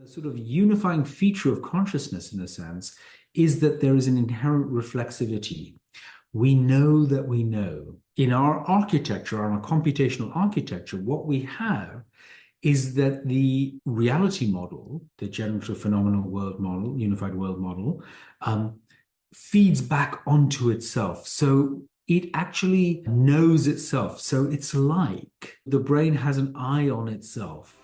The sort of unifying feature of consciousness, in a sense, is that there is an inherent reflexivity. We know that we know. In our architecture, our computational architecture, what we have is that the reality model, the generative phenomenal world model, unified world model, feeds back onto itself. So it actually knows itself. So it's like the brain has an eye on itself.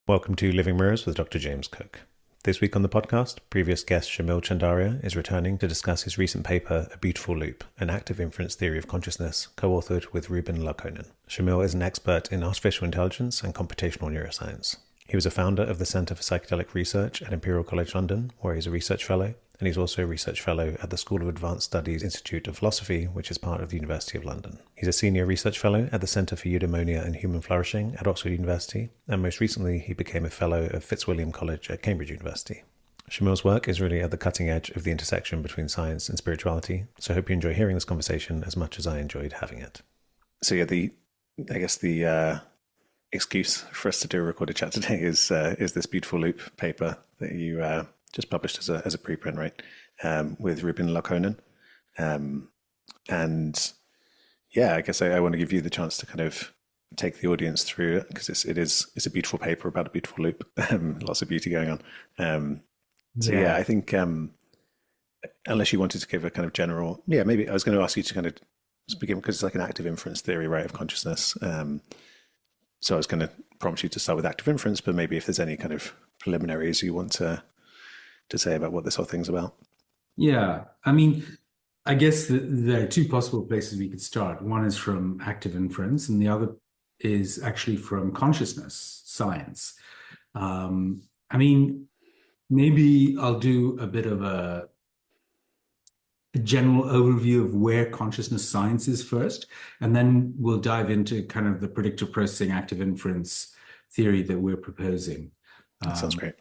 Welcome to Living Mirrors with Dr. James Cooke. This week on the podcast, previous guest Shamil Chandaria is returning to discuss his recent paper, A Beautiful Loop, an active inference theory of consciousness, co-authored with Ruben Laukkonen. Shamil is an expert in artificial intelligence and computational neuroscience. He was a founder of the Centre for Psychedelic Research at Imperial College London, where he's a research fellow, and he's also a research fellow at the School of Advanced Studies Institute of Philosophy, which is part of the University of London. He's a senior research fellow at the Centre for Eudaimonia and Human Flourishing at Oxford University, and most recently he became a fellow of Fitzwilliam College at Cambridge University. Shamil's work is really at the cutting edge of the intersection between science and spirituality, so I hope you enjoy hearing this conversation as much as I enjoyed having it. So yeah, the excuse for us to do a recorded chat today is this Beautiful Loop paper that you just published as a preprint, right, with Ruben Laukkonen. And yeah, I guess I want to give you the chance to kind of take the audience through it, because it's a beautiful paper about a beautiful loop, lots of beauty going on. I think unless you wanted to give a kind of general, maybe I was going to ask you to kind of begin, because it's like an active inference theory, right, of consciousness. So I was going to prompt you to start with active inference, but maybe if there's any kind of preliminaries you want to say about what this whole thing's about. Yeah, I mean, I guess there are two possible places we could start. One is from active inference, and the other is actually from consciousness science. I mean, maybe I'll do a bit of a general overview of where consciousness science is first, and then we'll dive into kind of the predictive processing active inference theory that we're proposing. That sounds great.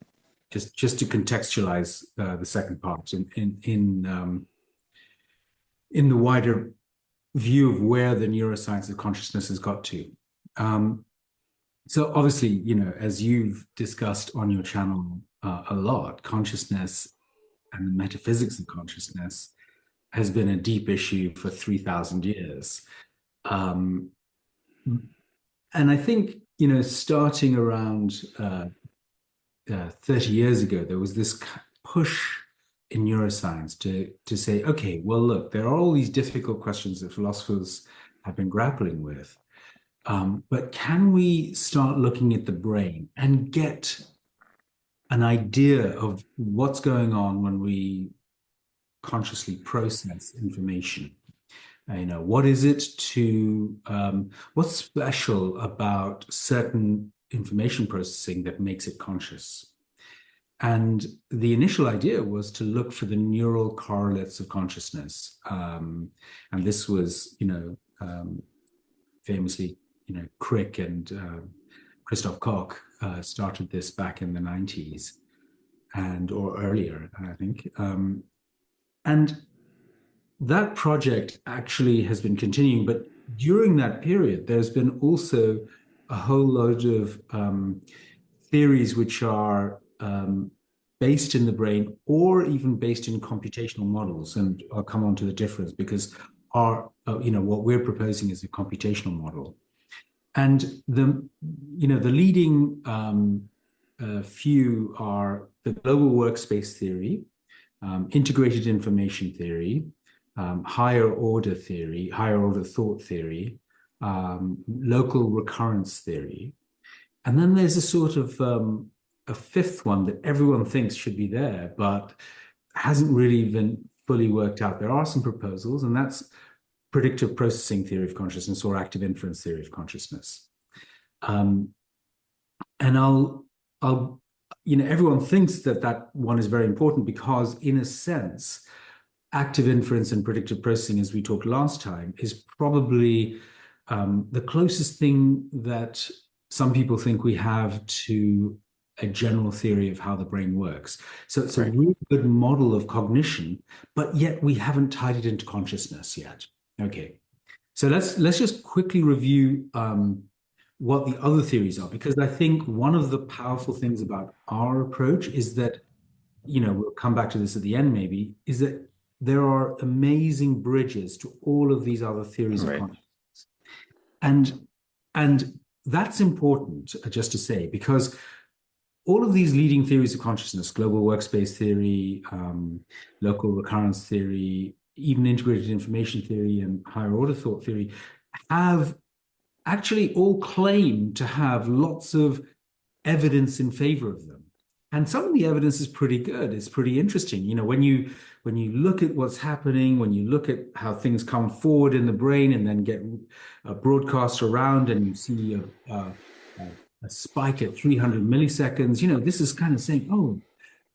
Just to contextualize the second part in the wider view of where the neuroscience of consciousness has got to. So obviously, as you've discussed on your channel a lot, consciousness and the metaphysics of consciousness has been a deep issue for 3,000 years. And I think, starting around 30 years ago, there was this push in neuroscience to say, okay, well, look, there are all these difficult questions that philosophers have been grappling with. But can we start looking at the brain and get an idea of what's going on when we consciously process information? What is it what's special about certain information processing that makes it conscious? And the initial idea was to look for the neural correlates of consciousness. And this was, famously, Crick and Christoph Koch started this back in the 90s or earlier, I think. And that project actually has been continuing, but during that period, there's been also a whole load of theories which are based in the brain or even based in computational models. And I'll come on to the difference, because what we're proposing is a computational model. And the leading few are the global workspace theory, integrated information theory, higher order thought theory, local recurrence theory. And then there's a sort of a fifth one that everyone thinks should be there, but hasn't really been fully worked out. There are some proposals, and that's predictive processing theory of consciousness or active inference theory of consciousness. And everyone thinks that one is very important because, in a sense, active inference and predictive processing, as we talked last time, is probably the closest thing that some people think we have to a general theory of how the brain works. So it's a Right. really good model of cognition, but yet we haven't tied it into consciousness yet. Okay. So let's just quickly review what the other theories are, because I think one of the powerful things about our approach is that, we'll come back to this at the end maybe, is that there are amazing bridges to all of these other theories of Right. consciousness. And that's important, just to say, because all of these leading theories of consciousness, global workspace theory, local recurrence theory, even integrated information theory and higher order thought theory, have actually all claim to have lots of evidence in favor of them. And some of the evidence is pretty good. It's pretty interesting. When you look at what's happening, when you look at how things come forward in the brain and then get broadcast around, and you see a spike at 300 milliseconds, this is kind of saying, oh,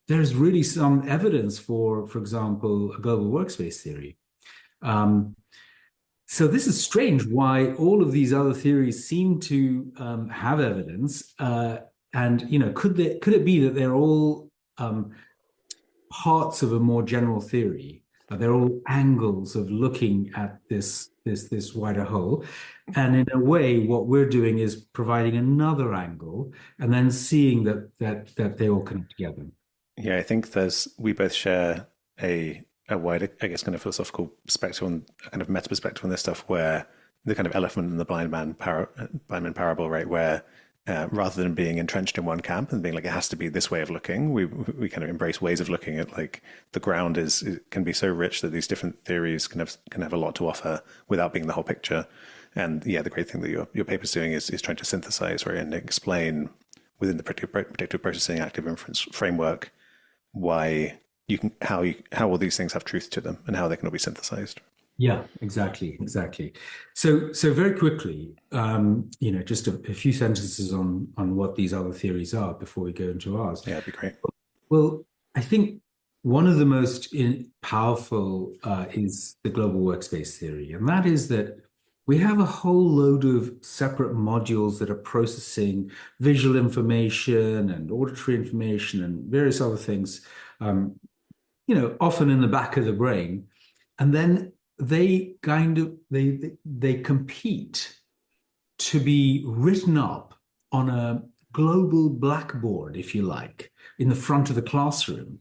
there's really some evidence for example, a global workspace theory. So this is strange why all of these other theories seem to have evidence. And could it be that they're all parts of a more general theory? They're all angles of looking at this wider whole. And in a way, what we're doing is providing another angle and then seeing that they all connect together. Yeah, I think we both share a wider, I guess, kind of philosophical perspective on a kind of meta perspective on this stuff, where the kind of elephant in the blind man parable, right, where rather than being entrenched in one camp and being like it has to be this way of looking, we kind of embrace ways of looking at, like, the ground can be so rich that these different theories can have a lot to offer without being the whole picture. And yeah, the great thing that your paper's doing is trying to synthesize, right, and explain within the predictive processing active inference framework why how all these things have truth to them and how they can all be synthesized. Yeah, exactly. So very quickly, just a few sentences on what these other theories are before we go into ours. Yeah, that'd be great. Well, I think one of the most powerful is the global workspace theory, and that is that we have a whole load of separate modules that are processing visual information and auditory information and various other things, often in the back of the brain, and then they compete to be written up on a global blackboard, if you like, in the front of the classroom.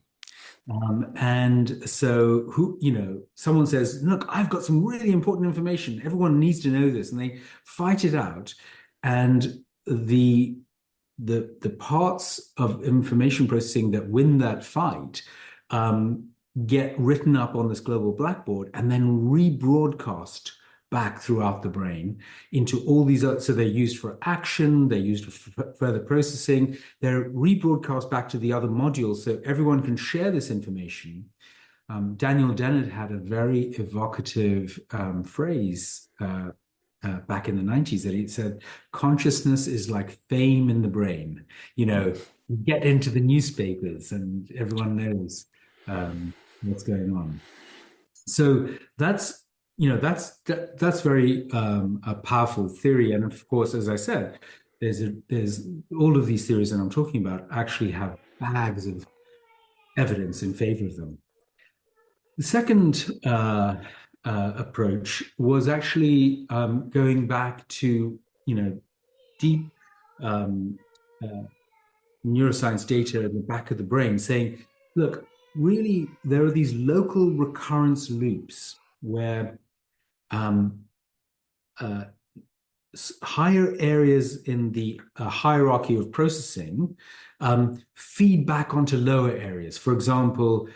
And so someone says, look, I've got some really important information. Everyone needs to know this. And they fight it out. And the parts of information processing that win that fight get written up on this global blackboard and then rebroadcast back throughout the brain into all these other, so they're used for action, they're used for further processing, they're rebroadcast back to the other modules so everyone can share this information. Daniel Dennett had a very evocative phrase back in the 90s that he said, consciousness is like fame in the brain. You get into the newspapers and everyone knows what's going on. So that's very a powerful theory. And of course, as I said, there's all of these theories that I'm talking about actually have bags of evidence in favor of them. The second approach was actually going back to deep neuroscience data in the back of the brain, saying, look, really, there are these local recurrence loops where higher areas in the hierarchy of processing feed back onto lower areas. For example,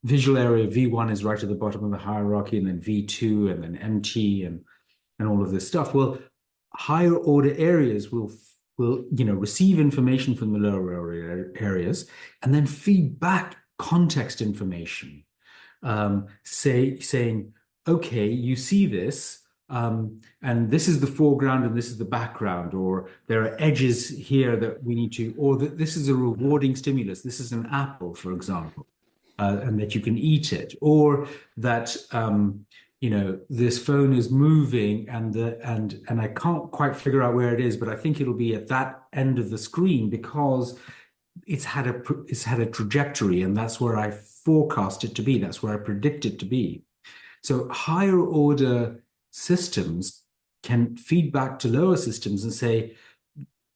visual area V1 is right at the bottom of the hierarchy, and then V2, and then MT, and all of this stuff. Well, higher order areas will receive information from the lower areas and then feed back context information, saying, okay, you see this, and this is the foreground and this is the background, or there are edges here that we need to, or that this is a rewarding stimulus. This is an apple, for example, and that you can eat it, or that this phone is moving and I can't quite figure out where it is, but I think it'll be at that end of the screen because it's had a trajectory, and that's where I forecast it to be. That's where I predict it to be. So higher order systems can feed back to lower systems and say,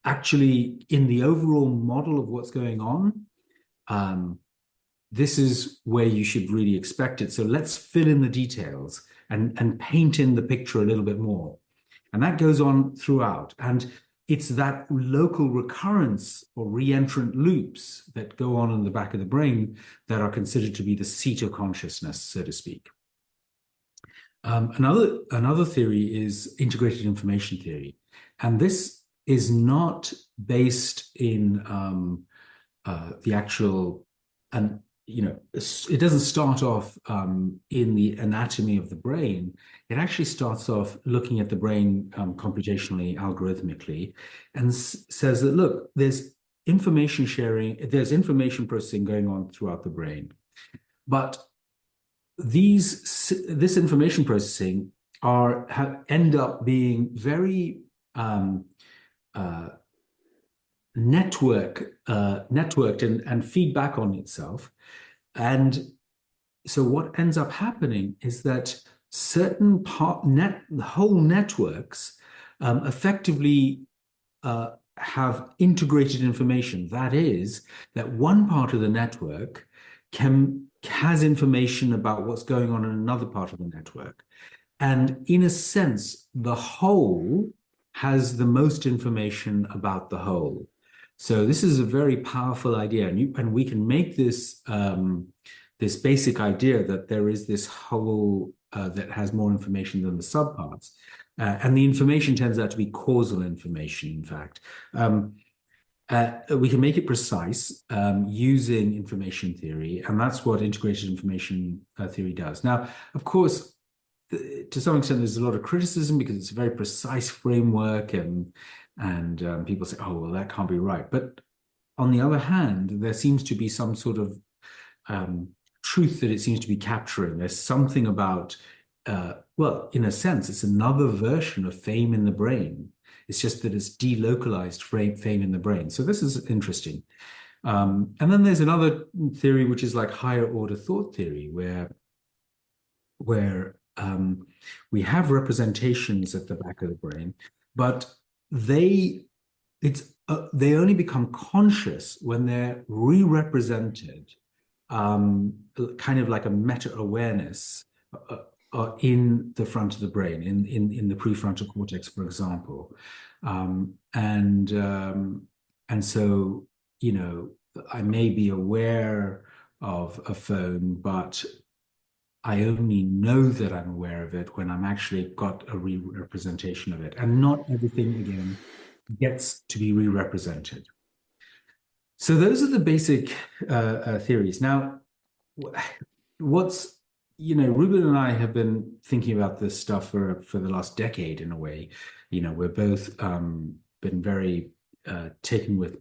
actually, in the overall model of what's going on, this is where you should really expect it. So let's fill in the details and paint in the picture a little bit more. And that goes on throughout. And it's that local recurrence or reentrant loops that go on in the back of the brain that are considered to be the seat of consciousness, so to speak. Another theory is integrated information theory. And this is not based in the actual, and it doesn't start off in the anatomy of the brain. It actually starts off looking at the brain computationally, algorithmically, and says that, look, there's information sharing, there's information processing going on throughout the brain. But this information processing end up being very networked and feedback on itself. And so what ends up happening is that certain whole networks effectively have integrated information. That is, that one part of the network has information about what's going on in another part of the network. And in a sense, the whole has the most information about the whole. So this is a very powerful idea, and we can make this this basic idea that there is this whole that has more information than the subparts, and the information turns out to be causal information. In fact, we can make it precise using information theory, and that's what integrated information theory does. Now, of course, to some extent, there's a lot of criticism because it's a very precise framework, and people say, oh, well, that can't be right. But on the other hand, there seems to be some sort of truth that it seems to be capturing. There's something about, well, in a sense, it's another version of fame in the brain. It's just that it's delocalized fame in the brain. So this is interesting. And then there's another theory, which is like higher order thought theory, where we have representations at the back of the brain, but they only become conscious when they're re-represented, kind of like a meta-awareness in the front of the brain, in the prefrontal cortex, for example. And so, I may be aware of a phone, but I only know that I'm aware of it when I'm actually got a re-representation of it. And not everything, again, gets to be re-represented. So those are the basic theories. Now, Ruben and I have been thinking about this stuff for the last decade in a way. We're both been very taken with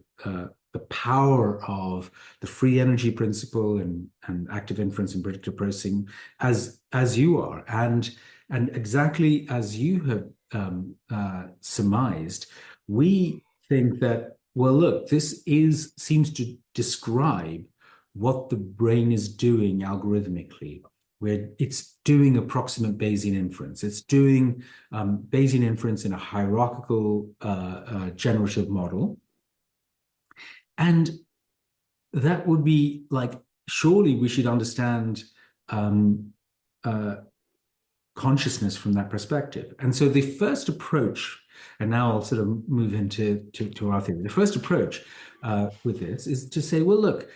the power of the free energy principle and active inference and predictive processing as you are. And exactly as you have surmised, we think that, well, look, this seems to describe what the brain is doing algorithmically, where it's doing approximate Bayesian inference. It's doing Bayesian inference in a hierarchical generative model. And that would be like, surely we should understand consciousness from that perspective. And so the first approach, and now I'll sort of move into our theory. The first approach with this is to say, well, look,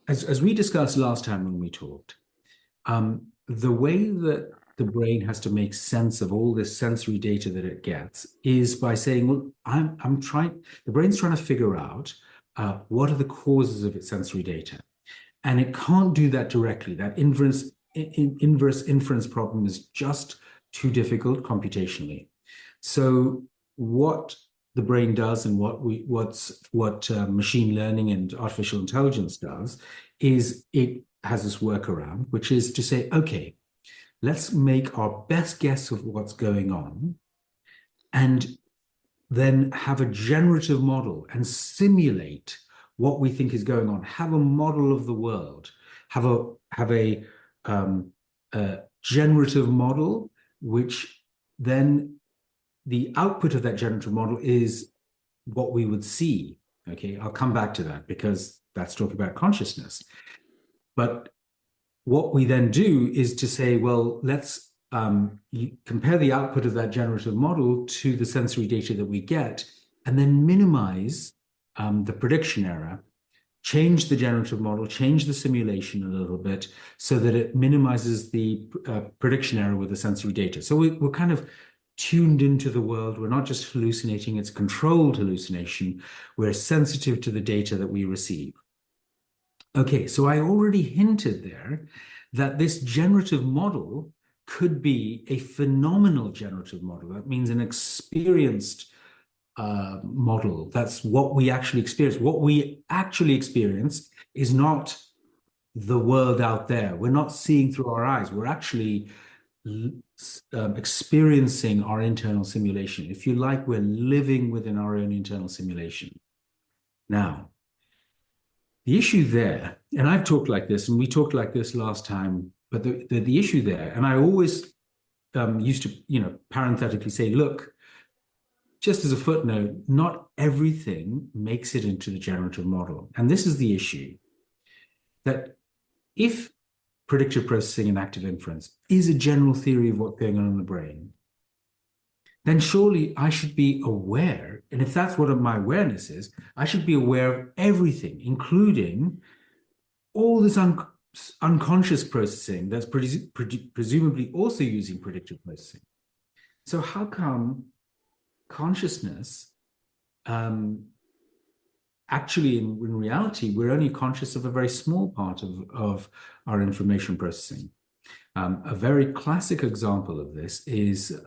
as we discussed last time when we talked, the way that the brain has to make sense of all this sensory data that it gets is by saying, well, the brain's trying to figure out what are the causes of its sensory data? And it can't do that directly. That inverse inference problem is just too difficult computationally. So what the brain does and what machine learning and artificial intelligence does is it has this workaround, which is to say, okay, let's make our best guess of what's going on and then have a generative model and simulate what we think is going on, have a model of the world, have a generative model, which then the output of that generative model is what we would see. Okay, I'll come back to that because that's talking about consciousness. But what we then do is to say, well, let's compare the output of that generative model to the sensory data that we get, and then minimize the prediction error, change the generative model, change the simulation a little bit so that it minimizes the prediction error with the sensory data. So we're kind of tuned into the world. We're not just hallucinating, it's controlled hallucination. We're sensitive to the data that we receive. Okay, so I already hinted there that this generative model could be a phenomenal generative model. That means an experienced model. That's what we actually experience. What we actually experience is not the world out there. We're not seeing through our eyes. We're actually experiencing our internal simulation. If you like, we're living within our own internal simulation. Now, the issue there, and I've talked like this, and we talked like this last time, but the issue there, and I always used to, parenthetically say, look, just as a footnote, not everything makes it into the generative model. And this is the issue, that if predictive processing and active inference is a general theory of what's going on in the brain, then surely I should be aware, and if that's what my awareness is, I should be aware of everything, including all this unconscious processing that's presumably also using predictive processing. So how come consciousness, actually in reality, we're only conscious of a very small part of our information processing? A very classic example of this is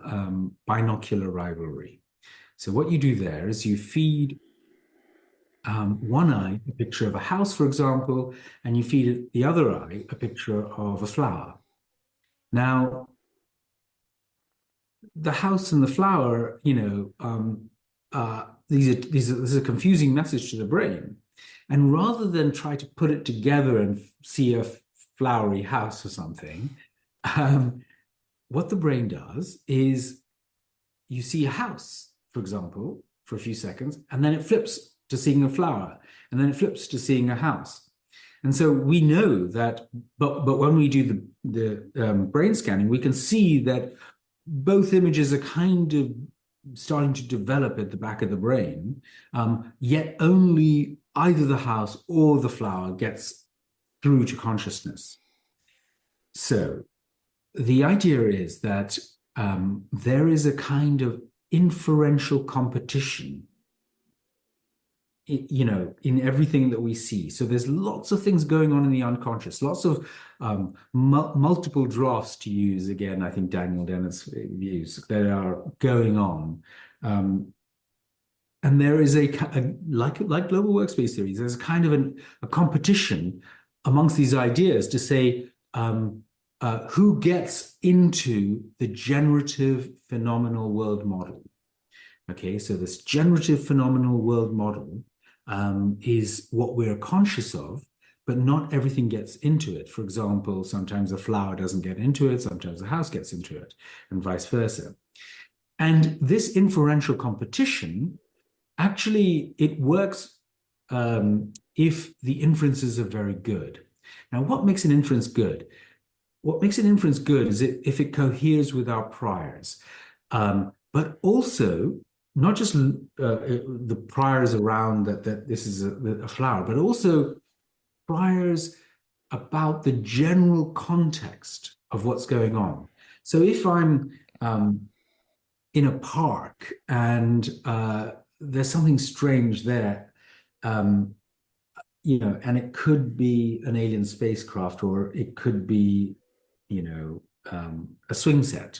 binocular rivalry. So what you do there is you feed one eye a picture of a house, for example, and you feed the other eye a picture of a flower. Now, the house and the flower, this is a confusing message to the brain. And rather than try to put it together and see a flowery house or something, what the brain does is you see a house, for example, for a few seconds, and then it flips to seeing a flower, and then it flips to seeing a house. And so we know that, but when we do the brain scanning, we can see that both images are kind of starting to develop at the back of the brain, yet only either the house or the flower gets through to consciousness. So the idea is that there is a kind of inferential competition, in everything that we see. So there's lots of things going on in the unconscious, lots of multiple drafts, to use, again, I think Daniel Dennett's views, that are going on. And there is like global workspace theories, there's a kind of a competition amongst these ideas to say, who gets into the generative phenomenal world model? Okay, so this generative phenomenal world model is what we're conscious of, but not everything gets into it. For example, sometimes a flower doesn't get into it, sometimes a house gets into it, and vice versa. And this inferential competition, actually, it works if the inferences are very good. Now, what makes an inference good? What makes an inference good is if it coheres with our priors, but also not just the priors around that this is a flower, but also priors about the general context of what's going on. So if I'm in a park and there's something strange there, and it could be an alien spacecraft, or it could be, a swing set,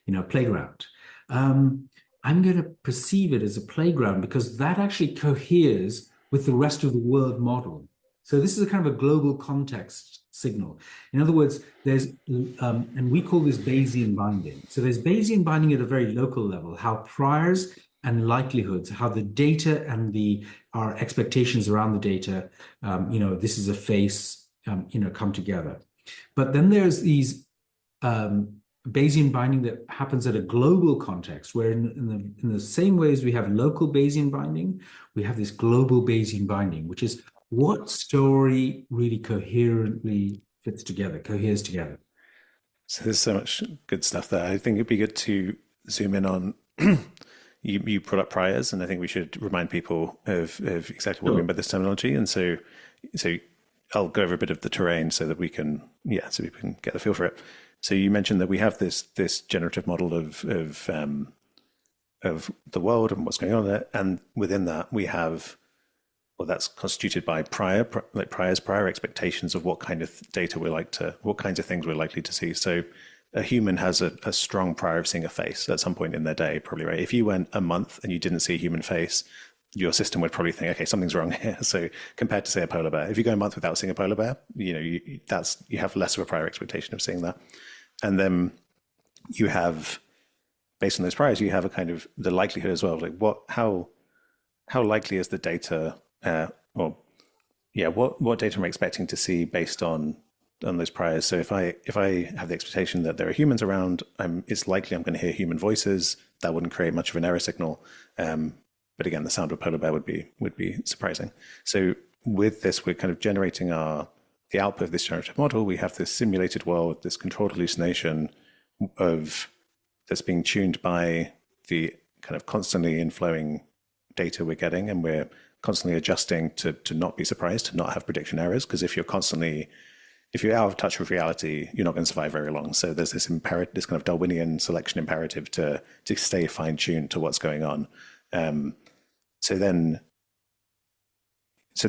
a playground. I'm going to perceive it as a playground because that actually coheres with the rest of the world model. So this is a kind of a global context signal. In other words, there's, and we call this Bayesian binding. So there's Bayesian binding at a very local level, how priors and likelihoods, how the data and our expectations around the data, this is a face, come together. But then there's these Bayesian binding that happens at a global context, where in the same way as we have local Bayesian binding, we have this global Bayesian binding, which is what story really coherently coheres together. So there's so much good stuff there. I think it'd be good to zoom in on you brought up priors, and I think we should remind people of exactly what we mean by this terminology. And so I'll go over a bit of the terrain so that we can get the feel for it. So you mentioned that we have this generative model of the world and what's going on there, and within that we have, well, that's constituted by prior expectations of what kind of data what kinds of things we're likely to see. So a human has a strong prior of seeing a face at some point in their day, probably, right? If you went a month and you didn't see a human face, your system would probably think, okay, something's wrong here. So compared to, say, a polar bear, if you go a month without seeing a polar bear, you have less of a prior expectation of seeing that. And then you have, based on those priors, you have a kind of the likelihood as well. Like how likely is the data, what data am I expecting to see based on those priors? So if I have the expectation that there are humans around, it's likely I'm going to hear human voices. That wouldn't create much of an error signal. But again, the sound of a polar bear would be surprising. So with this, we're kind of generating the output of this generative model. We have this simulated world, this controlled hallucination that's being tuned by the kind of constantly inflowing data we're getting, and we're constantly adjusting to not be surprised, to not have prediction errors. Because if you're out of touch with reality, you're not going to survive very long. So there's this kind of Darwinian selection imperative to stay fine-tuned to what's going on. So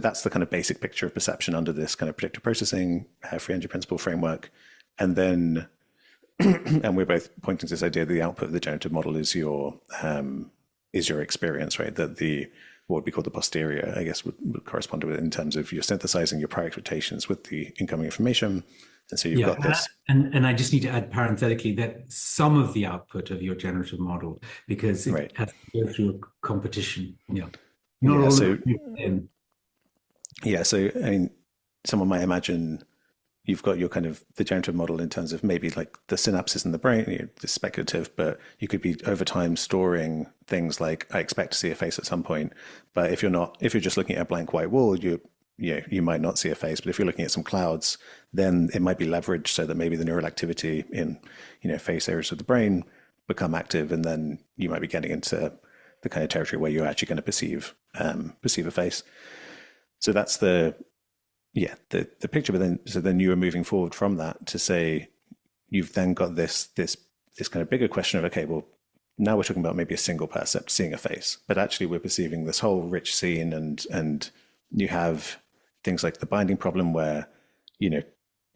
that's the kind of basic picture of perception under this kind of predictive processing, free energy principle framework. And then, and we're both pointing to this idea that the output of the generative model is your experience, right? That what would be called the posterior, I guess, would correspond to it in terms of you're synthesizing your prior expectations with the incoming information. And so you've got this. And I just need to add parenthetically that some of the output of your generative model, because it has to go through a competition. Yeah. Not all of it. Yeah, so I mean, someone might imagine you've got your kind of the generative model in terms of maybe like the synapses in the brain. It's speculative, but you could be over time storing things like, I expect to see a face at some point. But if you're just looking at a blank white wall, you might not see a face. But if you're looking at some clouds, then it might be leveraged so that maybe the neural activity in face areas of the brain become active, and then you might be getting into the kind of territory where you're actually going to perceive a face. So that's the picture. But then you are moving forward from that to say you've then got this kind of bigger question of, okay, well, now we're talking about maybe a single percept seeing a face, but actually we're perceiving this whole rich scene, and you have things like the binding problem where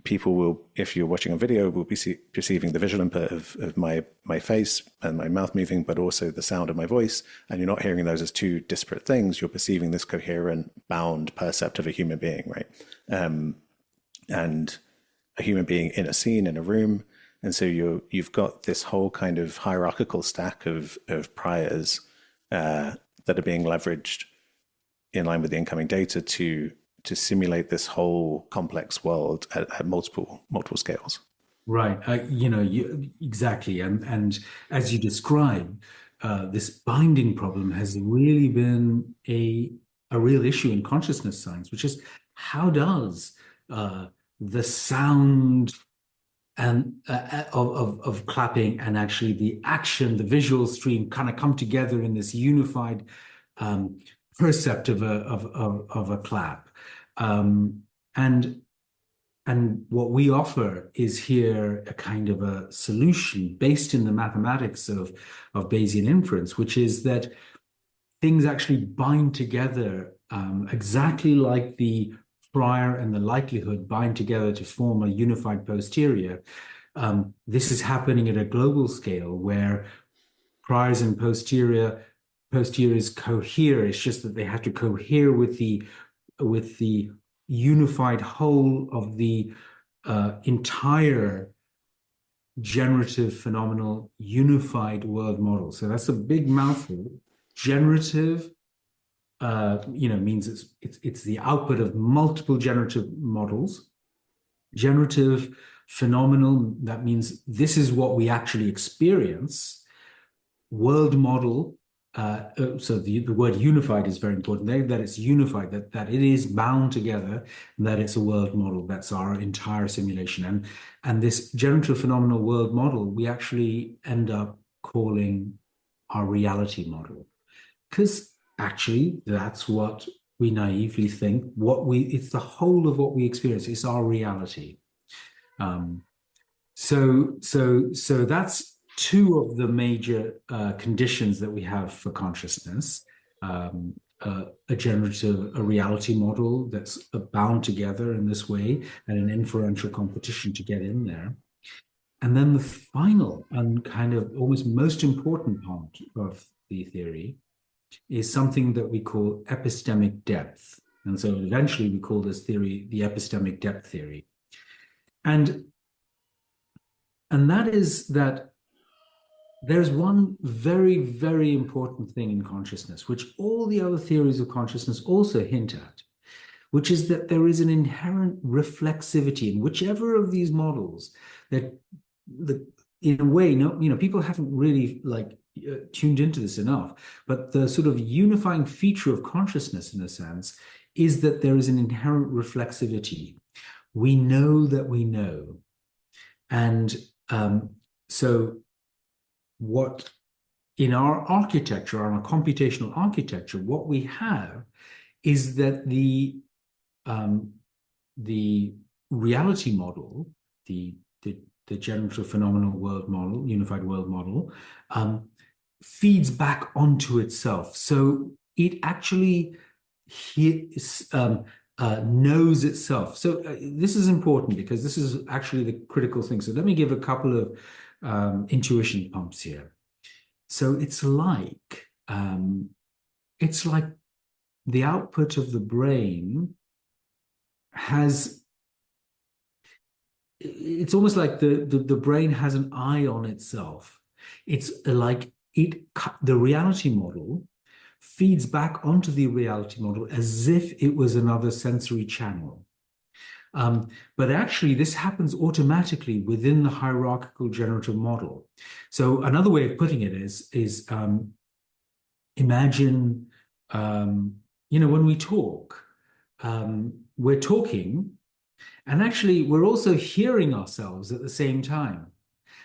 people will, if you're watching a video, will be perceiving the visual input of my face and my mouth moving, but also the sound of my voice. And you're not hearing those as two disparate things. You're perceiving this coherent, bound percept of a human being, right? And a human being in a scene, in a room. And so you've got this whole kind of hierarchical stack of priors that are being leveraged in line with the incoming data to simulate this whole complex world at multiple scales. Right. Exactly. And as you describe, this binding problem has really been a real issue in consciousness science, which is how does the sound and of clapping and actually the action, the visual stream kind of come together in this unified percept of a clap. And what we offer is here a kind of a solution based in the mathematics of Bayesian inference, which is that things actually bind together exactly like the prior and the likelihood bind together to form a unified posterior. This is happening at a global scale where priors and posteriors cohere. It's just that they have to cohere with the unified whole of the entire generative phenomenal unified world model. So that's a big mouthful. Generative, means it's the output of multiple generative models. Generative phenomenal, that means this is what we actually experience. World model, so the word unified is very important there, that it's unified, that it is bound together, and that it's a world model. That's our entire simulation. And this generative phenomenal world model, we actually end up calling our reality model. Because actually, that's what we naively think. It's the whole of what we experience. It's our reality. So that's two of the major conditions that we have for consciousness. A reality model that's bound together in this way, and an inferential competition to get in there. And then the final and kind of almost most important part of the theory is something that we call epistemic depth. And so eventually we call this theory the epistemic depth theory. And that is that there's one very, very important thing in consciousness, which all the other theories of consciousness also hint at, which is that there is an inherent reflexivity in whichever of these models that in a way, people haven't really tuned into this enough, but the sort of unifying feature of consciousness, in a sense, is that there is an inherent reflexivity. We know that we know. And so what in our architecture, on our computational architecture, what we have is that the reality model, the generative phenomenal world model, unified world model, feeds back onto itself. So it actually knows itself. So this is important because this is actually the critical thing. So let me give a couple of intuition pumps here. So it's like the output of the brain it's almost like the brain has an eye on itself. It's like the reality model feeds back onto the reality model as if it was another sensory channel. But actually, this happens automatically within the hierarchical generative model. So another way of putting it is imagine, when we talk, we're talking, and actually we're also hearing ourselves at the same time.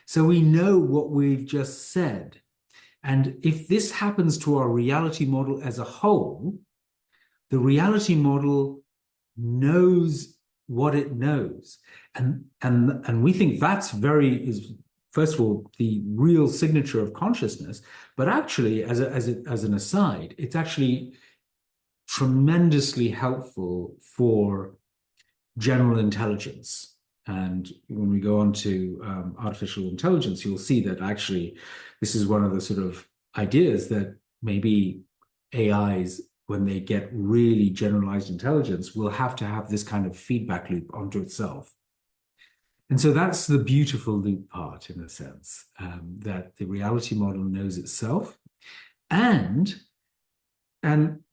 So we know what we've just said. And if this happens to our reality model as a whole, the reality model knows what it knows. And we think that's first of all, the real signature of consciousness. But actually, as an aside, it's actually tremendously helpful for general intelligence. And when we go on to artificial intelligence, you'll see that actually this is one of the sort of ideas that maybe AIs, when they get really generalized intelligence, will have to have this kind of feedback loop onto itself. And so that's the beautiful loop part, in a sense, that the reality model knows itself. And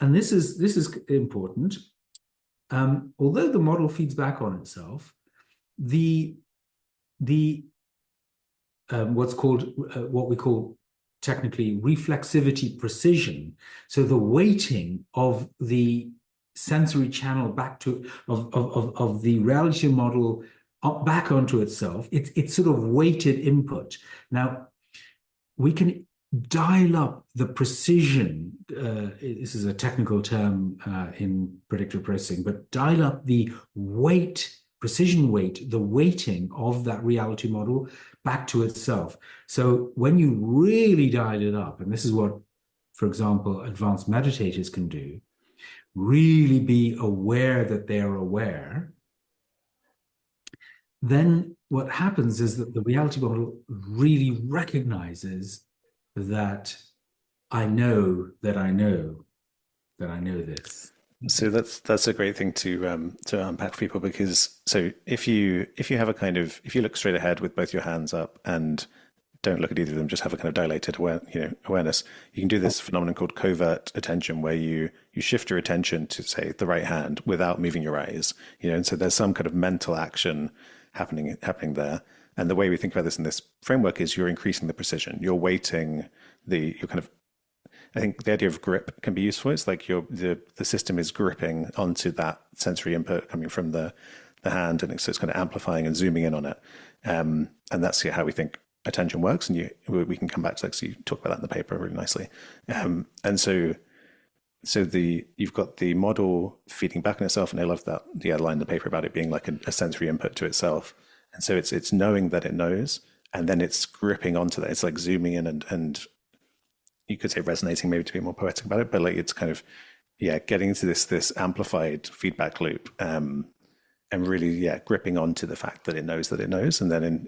this is important. Although the model feeds back on itself, what we call technically reflexivity precision, so the weighting of the sensory channel back to of the reality model back onto itself, it's sort of weighted input. Now we can dial up the precision, this is a technical term in predictive processing, but dial up the precision weight, the weighting of that reality model back to itself. So when you really dial it up, and this is what, for example, advanced meditators can do, really be aware that they're aware, then what happens is that the reality model really recognizes that I know that I know that I know this. So that's a great thing to unpack for people, because so if you have a kind of, if you look straight ahead with both your hands up and don't look at either of them, just have a kind of dilated awareness, you can do this phenomenon called covert attention, where you shift your attention to, say, the right hand without moving your eyes, and so there's some kind of mental action happening there. And the way we think about this in this framework is you're increasing the precision. You're weighting you're kind of, I think the idea of grip can be useful. It's like the system is gripping onto that sensory input coming from the hand, and so it's kind of amplifying and zooming in on it. And that's how we think attention works. And we can come back to that, because you talk about that in the paper really nicely. And so you've got the model feeding back on itself, and I love that the line in the paper about it being like a sensory input to itself. And so it's knowing that it knows, and then it's gripping onto that. It's like zooming in and you could say resonating, maybe, to be more poetic about it, but like it's kind of, getting into this amplified feedback loop, and really, gripping onto the fact that it knows that it knows. And then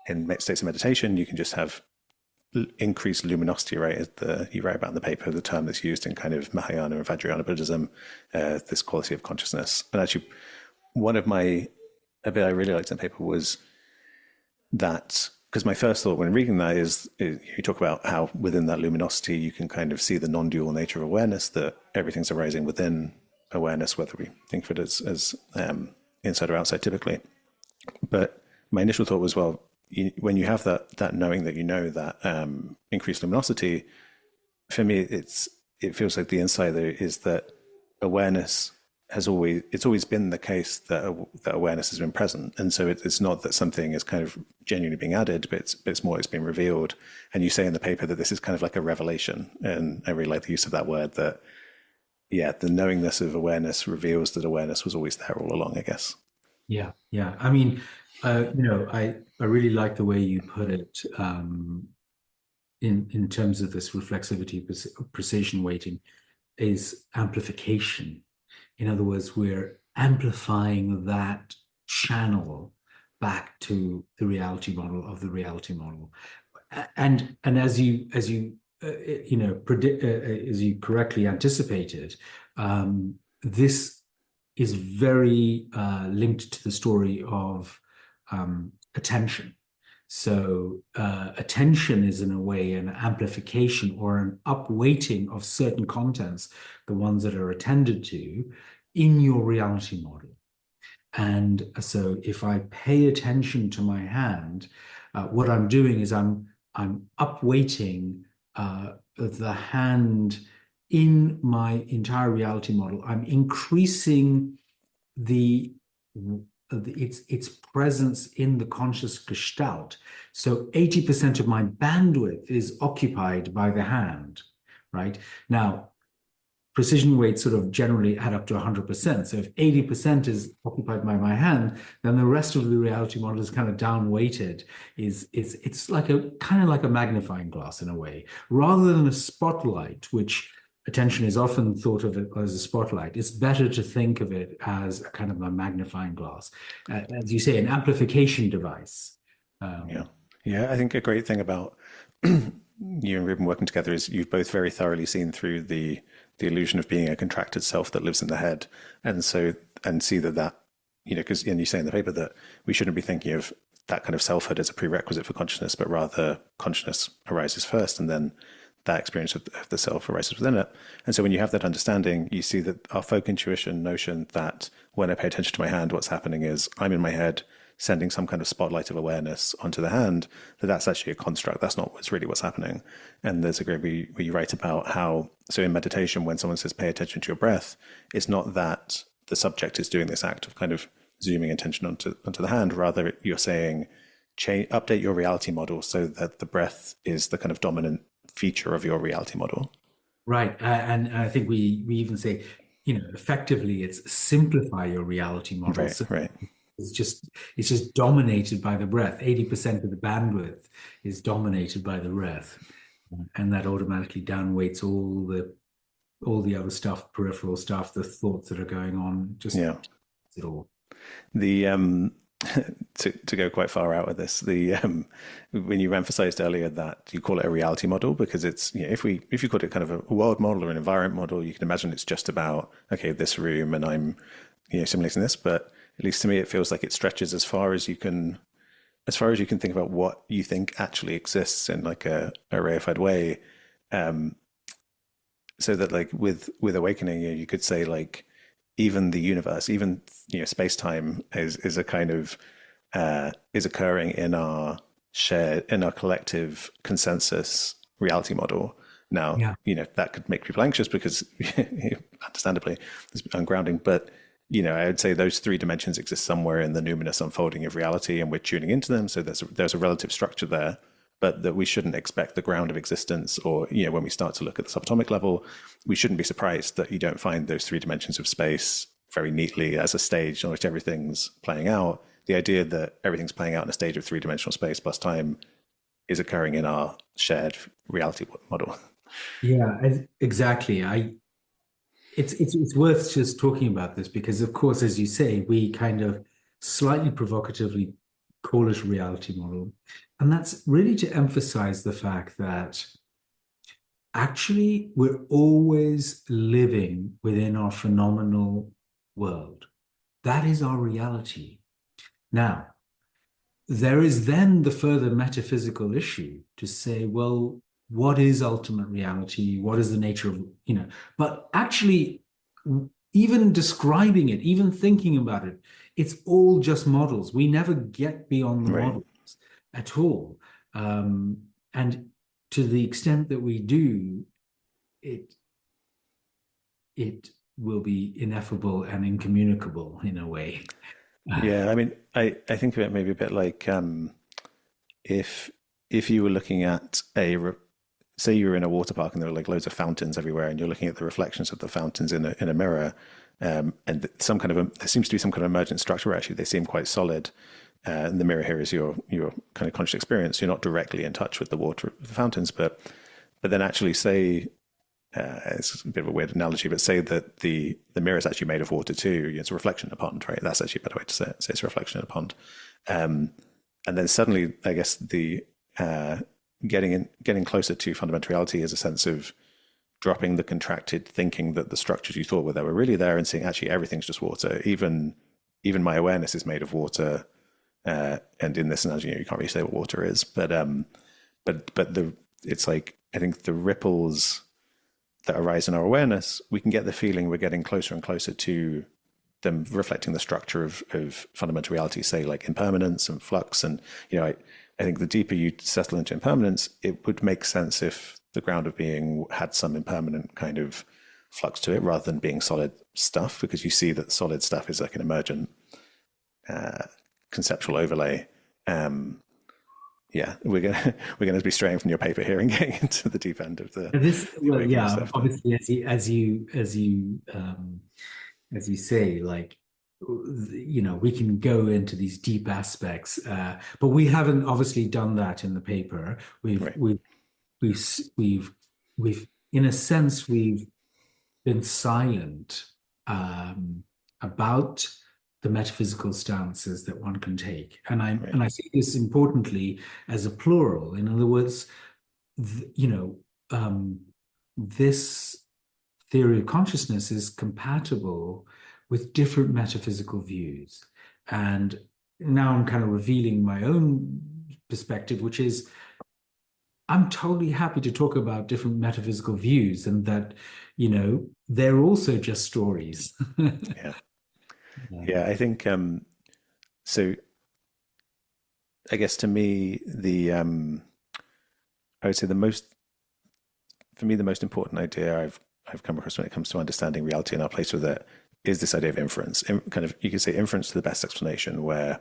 in states of meditation, you can just have increased luminosity, right? You write about in the paper, the term that's used in kind of Mahayana and Vajrayana Buddhism, this quality of consciousness. And actually, a bit I really liked in the paper was that, because my first thought when reading that is you talk about how within that luminosity you can kind of see the non-dual nature of awareness, that everything's arising within awareness, whether we think of it as inside or outside typically. But my initial thought was, well, when you have that knowing that that increased luminosity, for me it feels like the insight there is that awareness it's always been the case that awareness has been present. And so it's not that something is kind of genuinely being added, but it's been revealed. And you say in the paper that this is kind of like a revelation. And I really like the use of that word, that, the knowingness of awareness reveals that awareness was always there all along, I guess. Yeah. I mean, I really like the way you put it, in terms of this reflexivity, precision weighting, is amplification. In other words, we're amplifying that channel back to the reality model of the reality model. And as you as you correctly anticipated, this is very linked to the story of attention. So attention is, in a way, an amplification or an upweighting of certain contents, the ones that are attended to, in your reality model. And so if I pay attention to my hand, what I'm doing is I'm upweighting the hand in my entire reality model. I'm increasing its presence in the conscious gestalt. So 80% of my bandwidth is occupied by the hand, right? Now, precision weights sort of generally add up to 100%. So if 80% is occupied by my hand, then the rest of the reality model is kind of down-weighted. It's like kind of like a magnifying glass in a way, rather than a spotlight, which attention is often thought of as a spotlight. It's better to think of it as a kind of a magnifying glass, as you say, an amplification device. I think a great thing about you and Ruben working together is you've both very thoroughly seen through the illusion of being a contracted self that lives in the head, and see that because you say in the paper that we shouldn't be thinking of that kind of selfhood as a prerequisite for consciousness, but rather consciousness arises first, and then that experience of the self arises within it. And so when you have that understanding, you see that our folk intuition notion that when I pay attention to my hand, what's happening is I'm in my head sending some kind of spotlight of awareness onto the hand, that's actually a construct. That's not what's happening. And there's a great where you write about how, so in meditation, when someone says pay attention to your breath, it's not that the subject is doing this act of kind of zooming attention onto the hand. Rather, you're saying update your reality model so that the breath is the kind of dominant feature of your reality model. Right. And I think we even say, effectively, it's simplify your reality model. Right. It's just dominated by the breath. 80% of the bandwidth is dominated by the breath, and that automatically downweights all the other stuff, peripheral stuff, the thoughts that are going on. It all. to go quite far out with this, the when you emphasized earlier that you call it a reality model because it's, if you call it kind of a world model or an environment model, you can imagine it's just about, okay, this room and I'm simulating this, but at least to me it feels like it stretches as far as you can think about what you think actually exists in like a reified way. So that like with awakening, you could say like even the universe, even space time is a kind of is occurring in our collective consensus reality model. Now, that could make people anxious because understandably it's ungrounding, but I would say those three dimensions exist somewhere in the numinous unfolding of reality, and we're tuning into them. So there's a relative structure there, but that we shouldn't expect the ground of existence, or when we start to look at the subatomic level, we shouldn't be surprised that you don't find those three dimensions of space very neatly as a stage on which everything's playing out. The idea that everything's playing out in a stage of three-dimensional space plus time is occurring in our shared reality model. Yeah, exactly. It's worth just talking about this because, of course, as you say, we kind of slightly provocatively call it a reality model. And that's really to emphasize the fact that actually we're always living within our phenomenal world. That is our reality. Now, there is then the further metaphysical issue to say, well, what is ultimate reality? What is the nature of, but actually, even describing it, even thinking about it, it's all just models. We never get beyond the models at all. And to the extent that we do, it will be ineffable and incommunicable in a way. Yeah, I mean, I think of it maybe a bit like if you were looking at say you were in a water park and there were like loads of fountains everywhere, and you're looking at the reflections of the fountains in a mirror, and some kind of there seems to be some kind of emergent structure where actually they seem quite solid. And the mirror here is your kind of conscious experience. You're not directly in touch with the water, the fountains, but then actually say. It's a bit of a weird analogy, but say that the mirror is actually made of water too. It's a reflection in a pond, right? That's actually a better way to say it. Say it's a reflection in a pond. And then suddenly, I guess the getting closer to fundamental reality is a sense of dropping the contracted thinking that the structures you thought were there were really there, and seeing actually everything's just water. Even my awareness is made of water. And in this analogy, you can't really say what water is, but it's like, I think the ripples that arise in our awareness, we can get the feeling we're getting closer and closer to them reflecting the structure of fundamental reality, say like impermanence and flux. And, I think the deeper you settle into impermanence, it would make sense if the ground of being had some impermanent kind of flux to it rather than being solid stuff, because you see that solid stuff is like an emergent conceptual overlay. Yeah, we're gonna be straying from your paper here and getting into the deep end of the. Obviously, as you say, like, we can go into these deep aspects, but we haven't obviously done that in the paper. We've in a sense we've been silent about the metaphysical stances that one can take. And I see this importantly as a plural. In other words, this theory of consciousness is compatible with different metaphysical views. And now I'm kind of revealing my own perspective, which is I'm totally happy to talk about different metaphysical views, and that, they're also just stories. Yeah. Yeah, I think so. I guess to me, I would say the most important idea I've come across when it comes to understanding reality and our place with it is this idea of inference. Kind of, you could say inference to the best explanation, where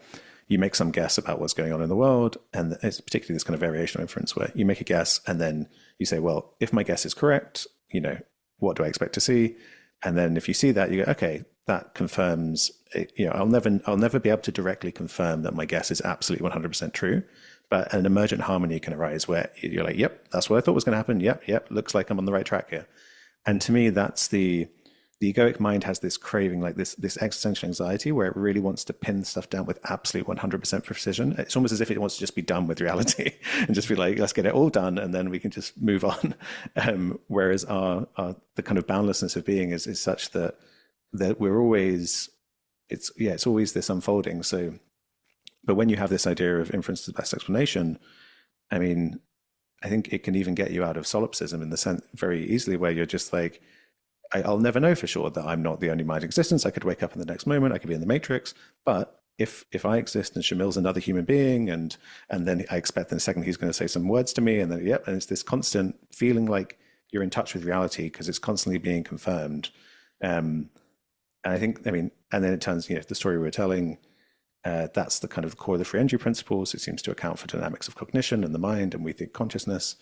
you make some guess about what's going on in the world, and it's particularly this kind of variational inference where you make a guess and then you say, well, if my guess is correct, what do I expect to see? And then if you see that, you go, okay, that confirms, I'll never be able to directly confirm that my guess is absolutely 100% true, but an emergent harmony can arise where you're like, yep, that's what I thought was going to happen. Yep, looks like I'm on the right track here. And to me, that's the the egoic mind has this craving, like this existential anxiety, where it really wants to pin stuff down with absolute 100% precision. It's almost as if it wants to just be done with reality and just be like, let's get it all done, and then we can just move on. Whereas the kind of boundlessness of being is such that we're always, it's always this unfolding. So, but when you have this idea of inference to the best explanation, I mean, I think it can even get you out of solipsism in the sense very easily, where you're just like, I'll never know for sure that I'm not the only mind in existence. I could wake up in the next moment. I could be in the Matrix. But if I exist and Shamil's another human being, and then I expect in a second he's going to say some words to me, and then and it's this constant feeling like you're in touch with reality because it's constantly being confirmed. And I think, I mean, and then it turns, the story we're telling, that's the kind of core of the free energy principles. It seems to account for dynamics of cognition and the mind, and we think consciousness.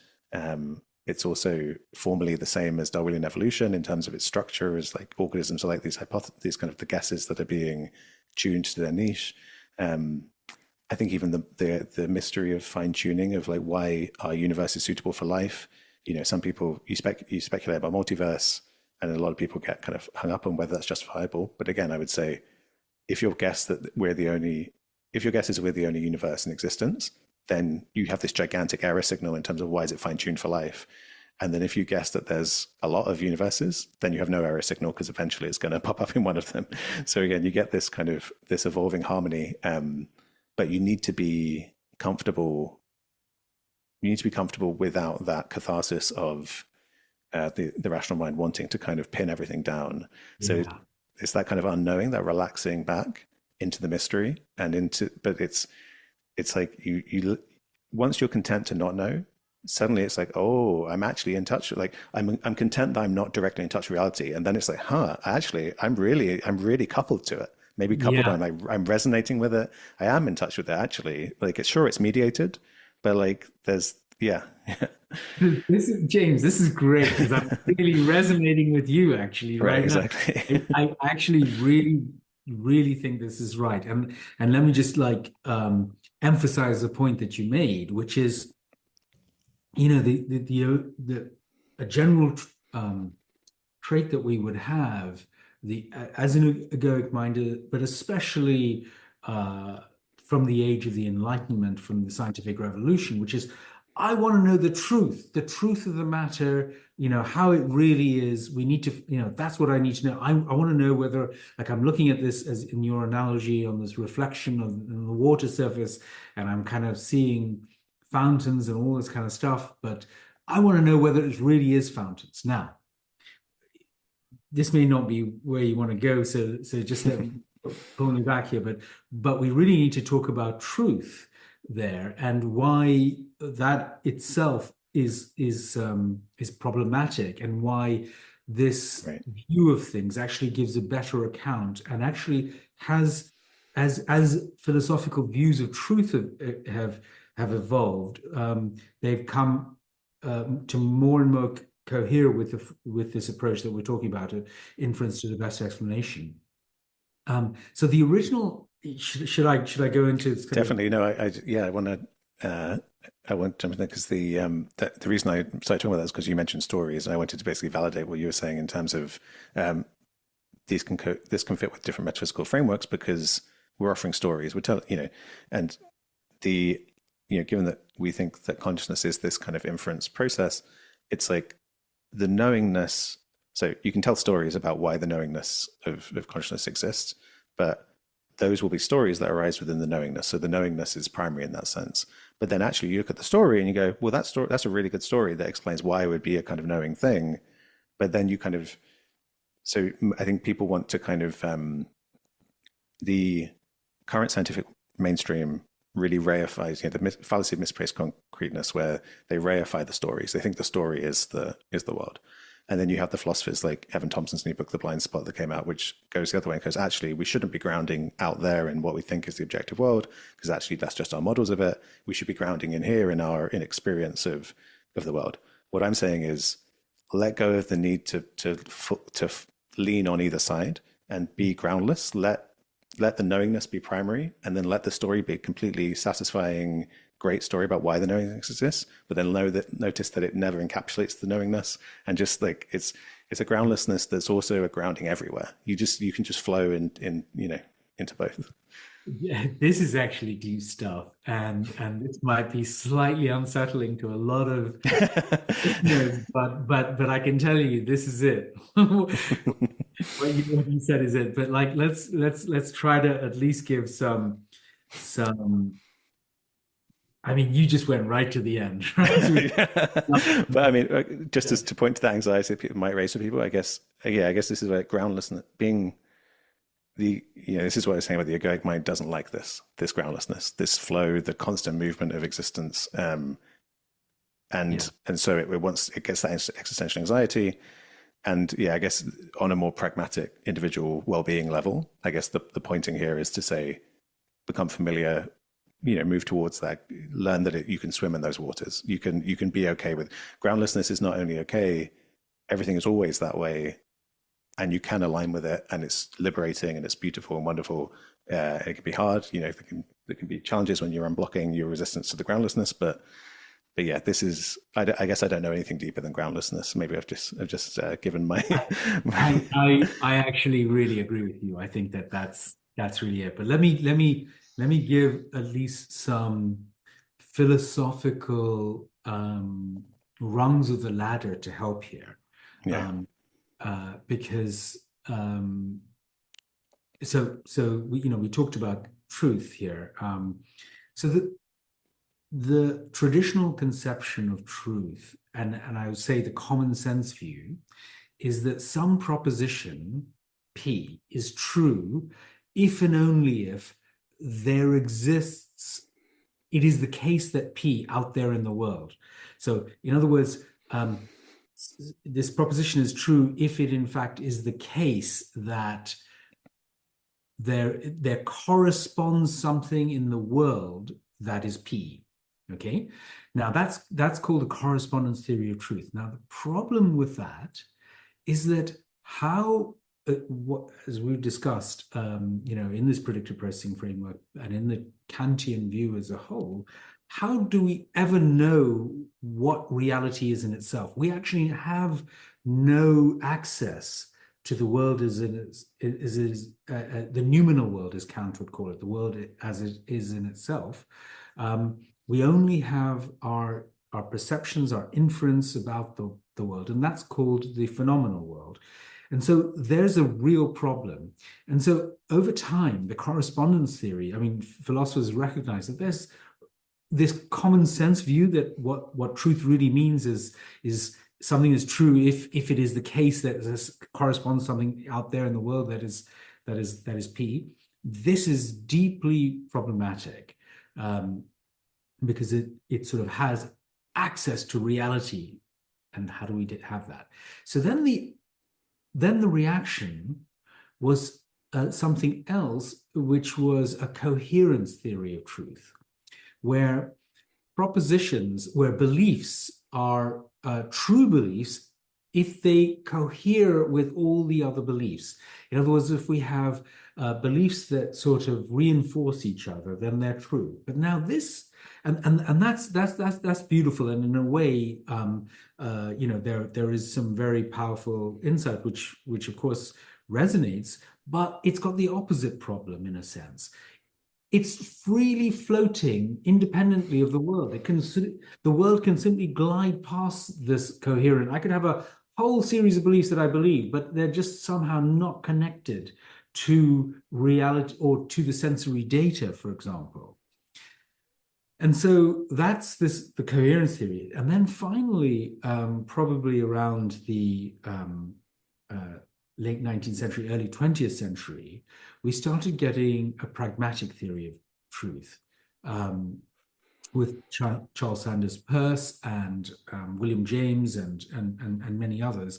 It's also formally the same as Darwinian evolution in terms of its structure, as like organisms are like these hypotheses, kind of the guesses that are being tuned to their niche. I think even the mystery of fine tuning of like why our universe is suitable for life. Some people you speculate about multiverse, and a lot of people get kind of hung up on whether that's justifiable. But again, I would say if your guess is we're the only universe in existence, then you have this gigantic error signal in terms of why is it fine-tuned for life. And then if you guess that there's a lot of universes, then you have no error signal because eventually it's going to pop up in one of them. So again, you get this kind of this evolving harmony, but you need to be comfortable. You need to be comfortable without that catharsis of the rational mind wanting to kind of pin everything down. So it's that kind of unknowing, that relaxing back into the mystery but it's like you once you're content to not know, suddenly it's like, oh, I'm actually in touch. Like I'm content that I'm not directly in touch with reality. And then it's like, actually, I'm really coupled to it. Maybe coupled on, I'm resonating with it. I am in touch with it actually. Like it's mediated, but like there's James, this is great because I'm really resonating with you actually right exactly. now. I actually really think this is right. And let me just emphasize the point that you made, which is, a general trait that we would have as an egoic mind, but especially from the age of the Enlightenment, from the scientific revolution, which is, I want to know the truth of the matter, how it really is. We need to, that's what I need to know. I want to know whether, like I'm looking at this as in your analogy on this reflection on the water surface, and I'm kind of seeing fountains and all this kind of stuff, but I want to know whether it really is fountains. Now, this may not be where you want to go, so just let me pull me back here, but we really need to talk about truth there and why that itself is problematic, and why this view of things actually gives a better account and actually has, as philosophical views of truth have evolved, they've come to more and more cohere with this approach that we're talking about, inference to the best explanation. So the original, should I go into this? Definitely. No, I want to jump in there because the reason I started talking about that is because you mentioned stories, and I wanted to basically validate what you were saying in terms of this can fit with different metaphysical frameworks because we're offering stories. We're telling, and given that we think that consciousness is this kind of inference process, it's like the knowingness. So you can tell stories about why the knowingness of consciousness exists, but those will be stories that arise within the knowingness. So the knowingness is primary in that sense. But then actually you look at the story and you go, well, that's a really good story that explains why it would be a kind of knowing thing. But then you kind of, so I think people want to kind of, the current scientific mainstream really reifies, the fallacy of misplaced concreteness, where they reify the stories. They think the story is the world. And then you have the philosophers like Evan Thompson's new book, The Blind Spot, that came out, which goes the other way and goes, actually, we shouldn't be grounding out there in what we think is the objective world, because actually that's just our models of it. We should be grounding in here in our experience of the world. What I'm saying is let go of the need to lean on either side and be groundless. Let the knowingness be primary, and then let the story be completely satisfying, great story about why the knowingness exists, but then notice that it never encapsulates the knowingness, and just like it's a groundlessness that's also a grounding everywhere. You can just flow in into both. Yeah, this is actually deep stuff, and this might be slightly unsettling to a lot of listeners, but I can tell you this is it. What you said is it. But like let's try to at least give some. I mean, you just went right to the end, right? But I mean, just as to point to the anxiety that people might raise for people, I guess, yeah, I guess this is where groundlessness being this is what I was saying about the egoic mind doesn't like this groundlessness, this flow, the constant movement of existence, and so it gets that existential anxiety, and yeah, I guess on a more pragmatic individual well-being level, I guess the pointing here is to say, become familiar, move towards that, learn that you can swim in those waters. You can be okay with groundlessness. Is not only okay, everything is always that way, and you can align with it, and it's liberating and it's beautiful and wonderful. It can be hard, there can be challenges when you're unblocking your resistance to the groundlessness, but yeah, this is. I guess I don't know anything deeper than groundlessness. Maybe I've just given my. I actually really agree with you. I think that's really it. But let me give at least some philosophical rungs of the ladder to help here. Yeah. Because so we talked about truth here. So the traditional conception of truth, and I would say the common sense view, is that some proposition P is true if and only if there exists, it is the case that P out there in the world. So in other words, this proposition is true if it in fact is the case that there corresponds something in the world that is P. Okay, now that's called the correspondence theory of truth. Now the problem with that is that as we've discussed, in this predictive processing framework and in the Kantian view as a whole, how do we ever know what reality is in itself? We actually have no access to the world the noumenal world, as Kant would call it, the world as it is in itself. We only have our perceptions, our inference about the world, and that's called the phenomenal world. And so there's a real problem. And so over time, the correspondence theory, philosophers recognize that there's this common sense view that what truth really means is something is true if it is the case that this corresponds to something out there in the world that is P. This is deeply problematic because it sort of has access to reality. And how do we have that? So then the reaction was something else, which was a coherence theory of truth, where beliefs are true beliefs if they cohere with all the other beliefs. In other words, if we have beliefs that sort of reinforce each other, then they're true. But now this, and that's beautiful, and in a way, there is some very powerful insight, which of course resonates, but it's got the opposite problem in a sense. It's freely floating independently of the world. The world can simply glide past this coherent. I could have a whole series of beliefs that I believe, but they're just somehow not connected to reality or to the sensory data, for example. And so that's the coherence theory. And then finally, probably around the late 19th century, early 20th century, we started getting a pragmatic theory of truth with Charles Sanders Peirce and William James and many others.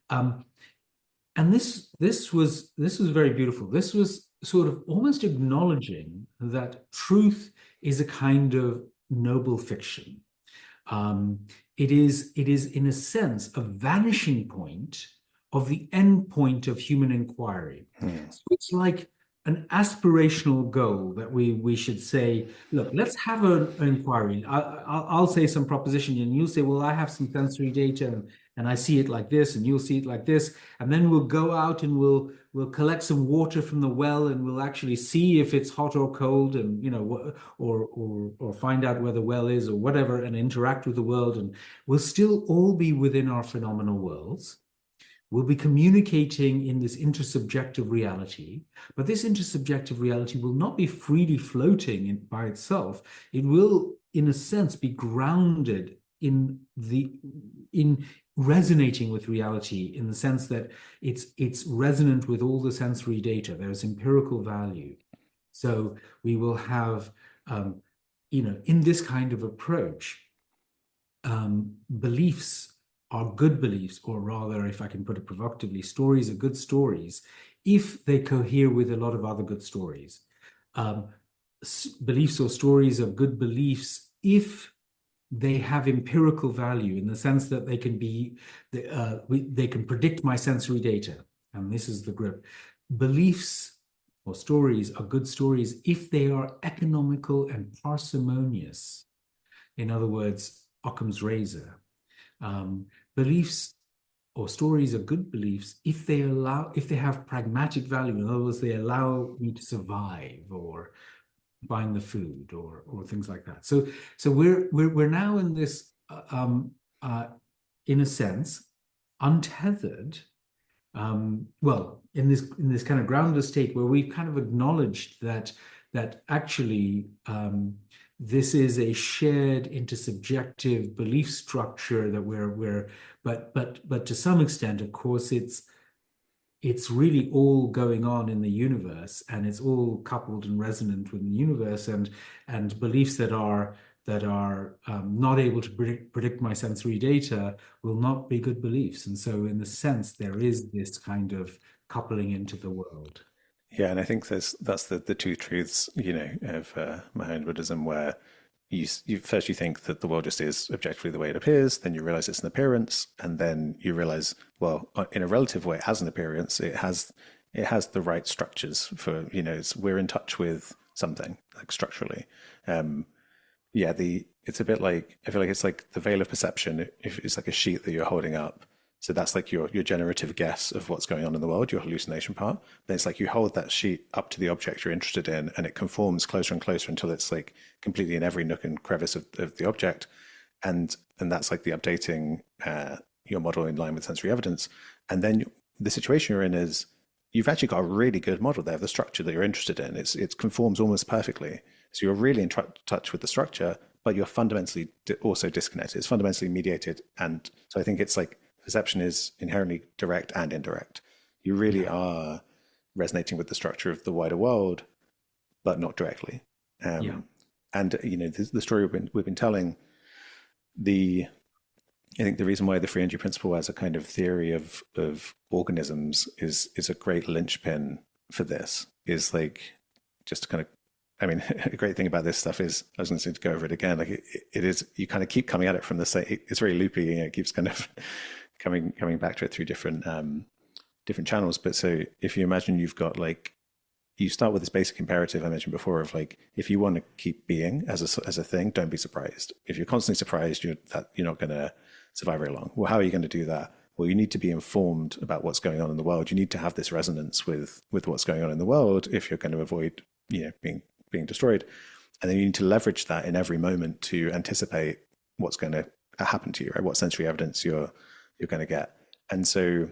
And this was very beautiful. This was sort of almost acknowledging that truth is a kind of noble fiction. It is in a sense a vanishing point of the end point of human inquiry. So it's like an aspirational goal that we should say, look, let's have an inquiry. I'll say some proposition and you'll say, well, I have some sensory data and I see it like this, and you'll see it like this, and then we'll go out and we'll collect some water from the well, and we'll actually see if it's hot or cold, and or find out where the well is or whatever, and interact with the world, and we'll still all be within our phenomenal worlds. We'll be communicating in this intersubjective reality, but this intersubjective reality will not be freely floating by itself. It will, in a sense, be grounded in resonating with reality, in the sense that it's resonant with all the sensory data. There's empirical value. So we will have, in this kind of approach, beliefs are good beliefs, or rather, if I can put it provocatively, stories are good stories if they cohere with a lot of other good stories. Beliefs or stories are good beliefs if they have empirical value, in the sense that they can predict my sensory data, and this is the grip. Beliefs or stories are good stories if they are economical and parsimonious. In other words, Occam's razor. Beliefs or stories are good beliefs if they have pragmatic value. In other words, they allow me to survive, or buying the food, or things like that. So we're now in this, in a sense, untethered. Well, in this kind of groundless state where we've kind of acknowledged that actually this is a shared intersubjective belief structure that but to some extent, of course, it's really all going on in the universe, and it's all coupled and resonant with the universe, and beliefs that are not able to predict my sensory data will not be good beliefs. And so, in the sense, there is this kind of coupling into the world. Yeah, and I think that's the two truths, of Mahayana Buddhism, where you first you think that the world just is objectively the way it appears, then you realize it's an appearance, and then you realize, well, in a relative way, it has an appearance. It has the right structures for, we're in touch with something, like structurally. It's a bit like, I feel like it's like the veil of perception. If it's like a sheet that you're holding up. So that's like your generative guess of what's going on in the world, your hallucination part. Then it's like you hold that sheet up to the object you're interested in, and it conforms closer and closer until it's like completely in every nook and crevice of the object. And that's like the updating your model in line with sensory evidence. And then the situation you're in is you've actually got a really good model there of the structure that you're interested in. It conforms almost perfectly. So you're really in touch with the structure, but you're fundamentally also disconnected. It's fundamentally mediated. And so I think it's like, perception is inherently direct and indirect. You really are resonating with the structure of the wider world, but not directly. And the story we've been telling, I think the reason why the free energy principle as a kind of theory of organisms is a great linchpin for this, is like, just to kind of, a great thing about this stuff is, I was going to go over it again, like it is, you kind of keep coming at it from the same, it's very loopy, it keeps kind of coming back to it through different channels. But so if you imagine you've got like, you start with this basic imperative I mentioned before of like, if you want to keep being as a thing, don't be surprised. If you're constantly surprised, you're not going to survive very long. Well, how are you going to do that? Well, you need to be informed about what's going on in the world. You need to have this resonance with what's going on in the world if you're going to avoid being destroyed. And then you need to leverage that in every moment to anticipate what's going to happen to you, right? What sensory evidence you're going to get. And so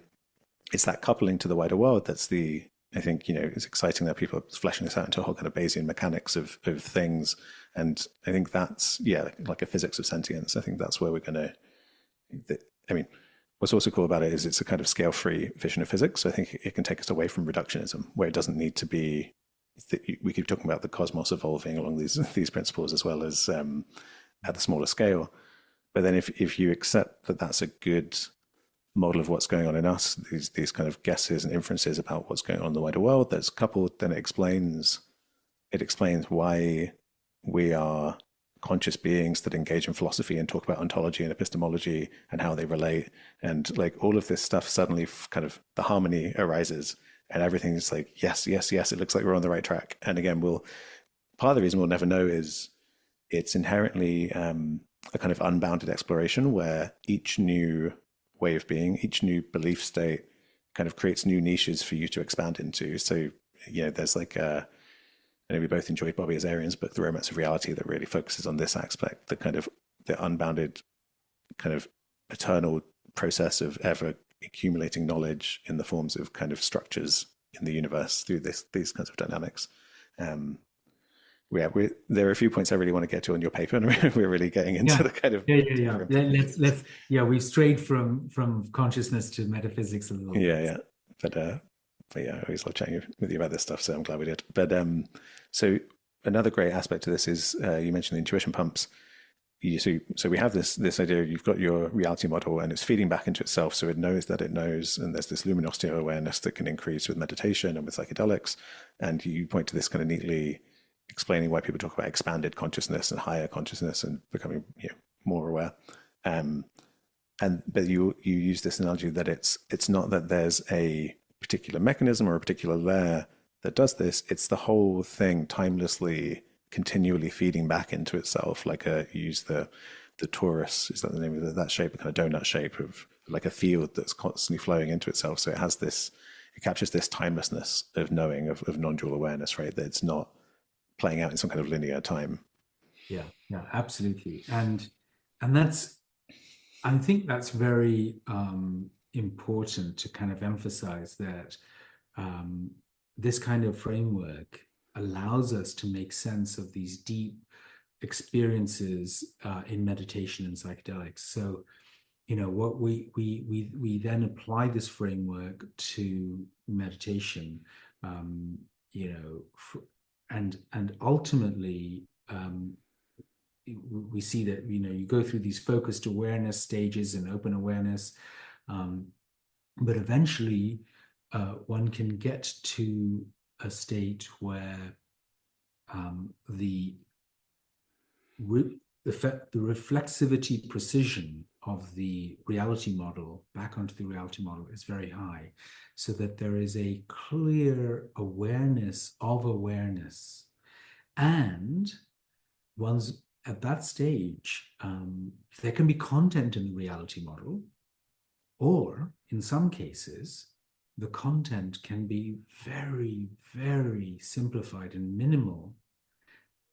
it's that coupling to the wider world that's I think, it's exciting that people are fleshing this out into a whole kind of Bayesian mechanics of things. And I think that's, like a physics of sentience. I think that's where we're going to, what's also cool about it is it's a kind of scale-free vision of physics. So I think it can take us away from reductionism, where it doesn't need to be, we keep talking about the cosmos evolving along these principles as well as at the smaller scale. But then if you accept that that's a good model of what's going on in us, these kind of guesses and inferences about what's going on in the wider world, that's coupled, then it explains why we are conscious beings that engage in philosophy and talk about ontology and epistemology and how they relate. And like all of this stuff, suddenly kind of the harmony arises and everything's like, yes, it looks like we're on the right track. And again, part of the reason we'll never know is it's inherently a kind of unbounded exploration where each new way of being. Each new belief state kind of creates new niches for you to expand into. So, there's like I know we both enjoyed Bobby Azarian's book, The Romance of Reality, that really focuses on this aspect, the unbounded kind of eternal process of ever accumulating knowledge in the forms of kind of structures in the universe through these kinds of dynamics. There are a few points I really want to get to on your paper, and we're really getting into the kind of let's we've strayed from consciousness to metaphysics a little bit. But I always love chatting with you about this stuff, so I'm glad we did. But so another great aspect to this is you mentioned the intuition pumps. So we have this idea, you've got your reality model and it's feeding back into itself, so it knows that it knows, and there's this luminosity of awareness that can increase with meditation and with psychedelics. And you point to this kind of neatly explaining why people talk about expanded consciousness and higher consciousness and becoming more aware. But you use this analogy that it's not that there's a particular mechanism or a particular layer that does this, it's the whole thing timelessly continually feeding back into itself. Like you use the torus, is that the name of that shape, a kind of donut shape of like a field that's constantly flowing into itself. So it captures this timelessness of knowing, of non-dual awareness, right? That it's not playing out in some kind of linear time. Yeah, absolutely. And I think that's very important to kind of emphasize that this kind of framework allows us to make sense of these deep experiences in meditation and psychedelics. So, what we then apply this framework to meditation, and ultimately we see that you go through these focused awareness stages and open awareness, but eventually one can get to a state where the reflexivity precision of the reality model back onto the reality model is very high, so that there is a clear awareness of awareness. And one's at that stage, there can be content in the reality model, or in some cases, the content can be very, very simplified and minimal.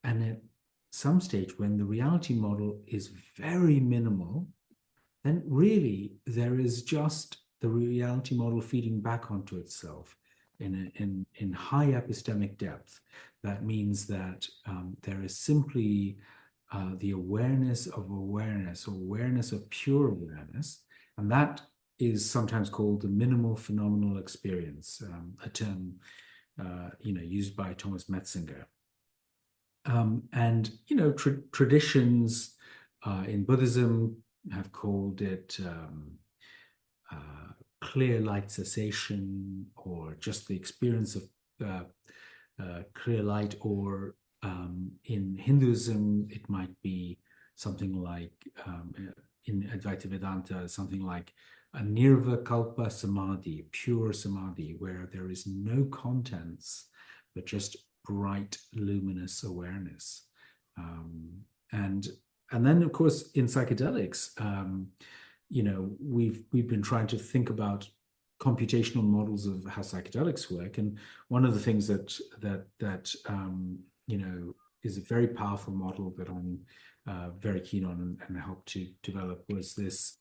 And at some stage, when the reality model is very minimal, then really there is just the reality model feeding back onto itself in high epistemic depth. That means that there is simply the awareness of awareness, or awareness of pure awareness, and that is sometimes called the minimal phenomenal experience, a term used by Thomas Metzinger. And traditions in Buddhism have called it clear light cessation, or just the experience of clear light, or in Hinduism it might be something like, in Advaita Vedanta, something like a nirvikalpa samadhi, pure samadhi, where there is no contents but just bright luminous awareness. And then of course in psychedelics, we've been trying to think about computational models of how psychedelics work, and one of the things that is a very powerful model that I'm very keen on and helped to develop was this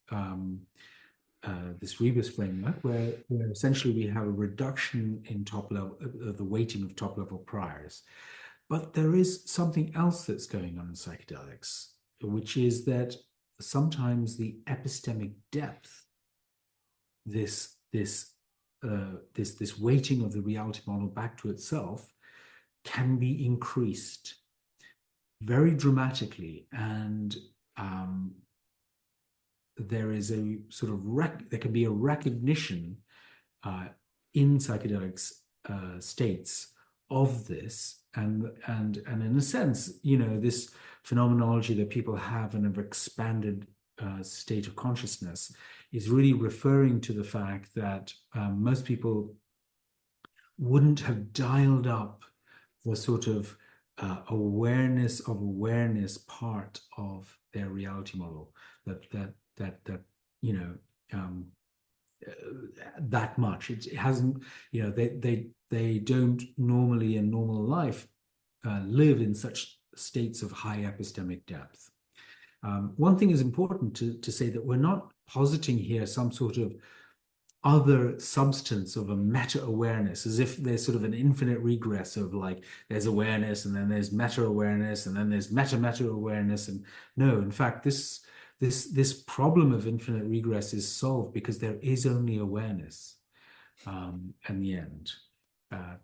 Rebus framework, where essentially we have a reduction in top level, the weighting of top level priors. But there is something else that's going on in psychedelics, which is that sometimes the epistemic depth, this weighting of the reality model back to itself, can be increased very dramatically, and there is a sort of there can be a recognition in psychedelics states of this, and in a sense, this phenomenology that people have in an expanded state of consciousness is really referring to the fact that most people wouldn't have dialed up the sort of awareness of awareness part of their reality model, that that much. It hasn't, they don't normally in normal life live in such states of high epistemic depth. One thing is important to say that we're not positing here some sort of other substance of a meta-awareness, as if there's sort of an infinite regress of like there's awareness and then there's meta-awareness and then there's meta-awareness. And no, in fact, this problem of infinite regress is solved because there is only awareness in the end.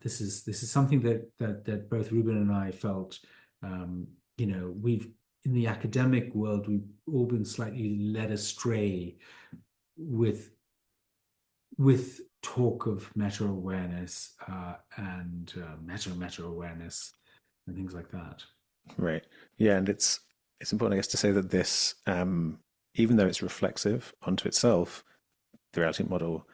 This is something that both Ruben and I felt. We've in the academic world we've all been slightly led astray with talk of meta-awareness and meta-awareness and things like that. Right. Yeah, and it's important, I guess, to say that this, even though it's reflexive onto itself, the reality model,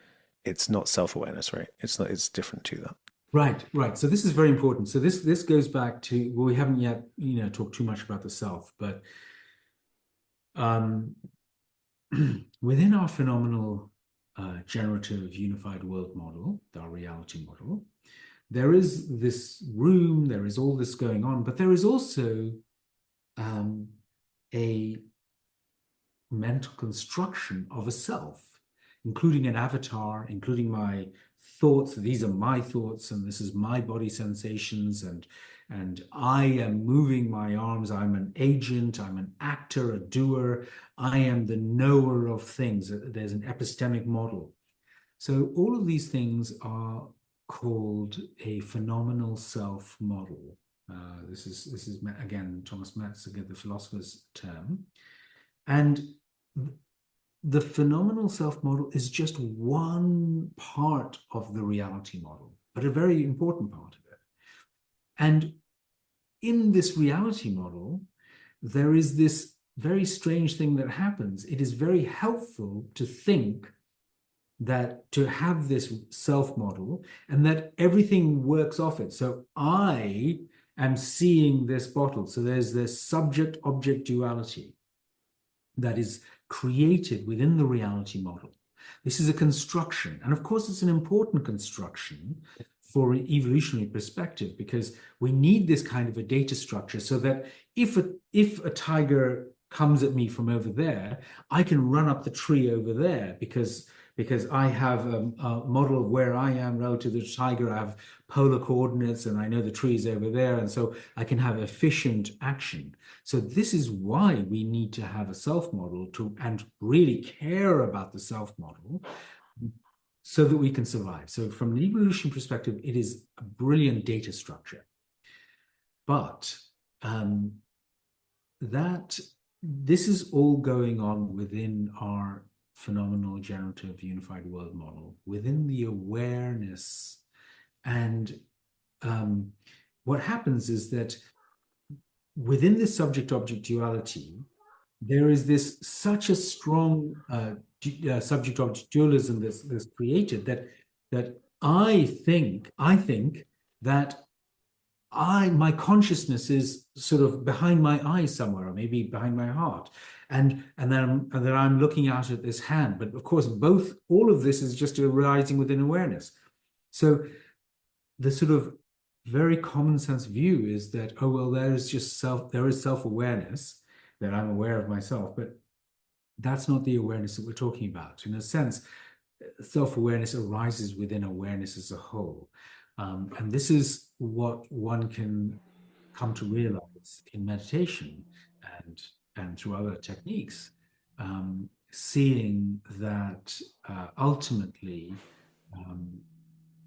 it's not self-awareness, right? It's different to that. Right. So this is very important. So this goes back to, well, we haven't yet, talked too much about the self, but within our phenomenal generative unified world model, our reality model, there is this room, there is all this going on, but there is also a mental construction of a self, including an avatar, including my thoughts. These are my thoughts, and this is my body sensations, and I am moving my arms. I'm an agent, I'm an actor, a doer. I am the knower of things. There's an epistemic model. So all of these things are called a phenomenal self model. This is again Thomas Metzinger, the philosopher's term, and the phenomenal self model is just one part of the reality model, but a very important part of it. And in this reality model, there is this very strange thing that happens. It is very helpful to think that to have this self model and that everything works off it. So I am seeing this bottle. So there's this subject-object duality that is created within the reality model. This is a construction. And of course, it's an important construction for an evolutionary perspective, because we need this kind of a data structure so that if a tiger comes at me from over there, I can run up the tree over there because I have a model of where I am relative to the tiger. I have polar coordinates and I know the tree is over there. And so I can have efficient action. So this is why we need to have a self model and really care about the self model so that we can survive. So from an evolution perspective, it is a brilliant data structure. But this is all going on within our phenomenal generative unified world model, within the awareness. And what happens is that within this subject-object duality, there is such a strong subject-object dualism that's created that I think that my consciousness is sort of behind my eyes somewhere, or maybe behind my heart, and then I'm looking out at this hand. But of course, all of this is just arising within awareness. So the sort of very common sense view is that, oh well, there is self-awareness, that I'm aware of myself, but that's not the awareness that we're talking about. In a sense, self-awareness arises within awareness as a whole. And this is what one can come to realize in meditation and through other techniques, seeing that ultimately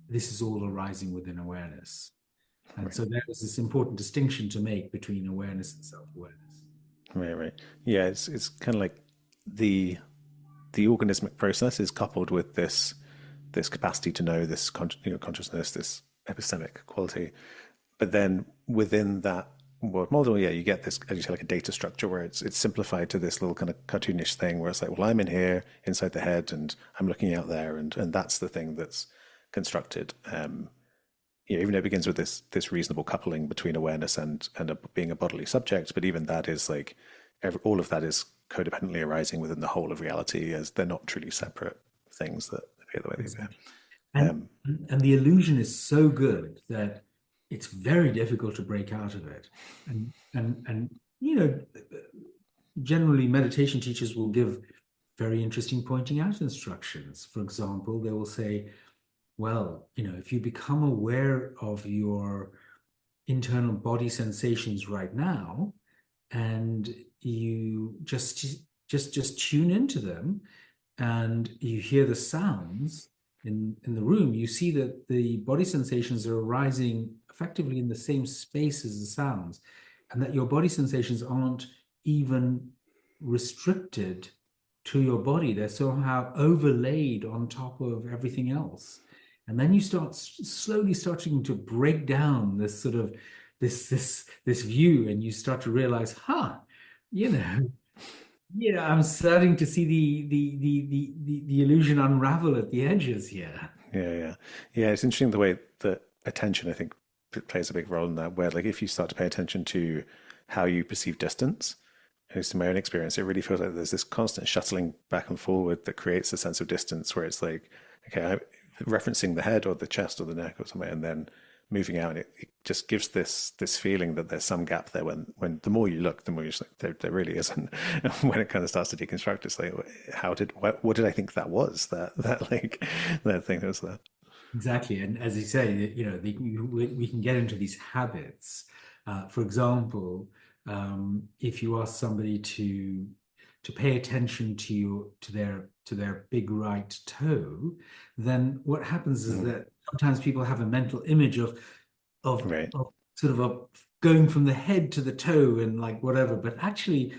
this is all arising within awareness. And so there is this important distinction to make between awareness and self-awareness. Right. Yeah, it's kind of like the organismic process is coupled with this capacity to know, this consciousness, this epistemic quality. But then within that world model, you get this, as you say, like a data structure where it's simplified to this little kind of cartoonish thing where it's like, well, I'm in here inside the head and I'm looking out there, and that's the thing that's constructed. Even though it begins with this reasonable coupling between awareness and being a bodily subject, but even that is like all of that is codependently arising within the whole of reality, as they're not truly separate things that appear the way they appear. Exactly. And the illusion is so good that it's very difficult to break out of it. And generally meditation teachers will give very interesting pointing out instructions. For example, they will say, well, if you become aware of your internal body sensations right now, and you just tune into them, and you hear the sounds in the room, you see that the body sensations are arising effectively in the same space as the sounds, and that your body sensations aren't even restricted to your body. They're somehow overlaid on top of everything else. And then you start slowly starting to break down this sort of this view, and you start to realize, I'm starting to see the illusion unravel at the edges here. Yeah. It's interesting the way that attention, I think, plays a big role in that. Where, like, if you start to pay attention to how you perceive distance, at least in my own experience, it really feels like there's this constant shuttling back and forward that creates a sense of distance, where it's like, okay, I'm referencing the head or the chest or the neck or something, and then moving out, and it just gives this feeling that there's some gap there. When the more you look, the more you're just like, there really isn't. And when it kind of starts to deconstruct, it's like, what did I think that was? That like that thing that was there. Exactly. And as you say, we can get into these habits. For example, if you ask somebody to pay attention to their big right toe, then what happens is that sometimes people have a mental image of Right. sort of going from the head to the toe and like whatever, but actually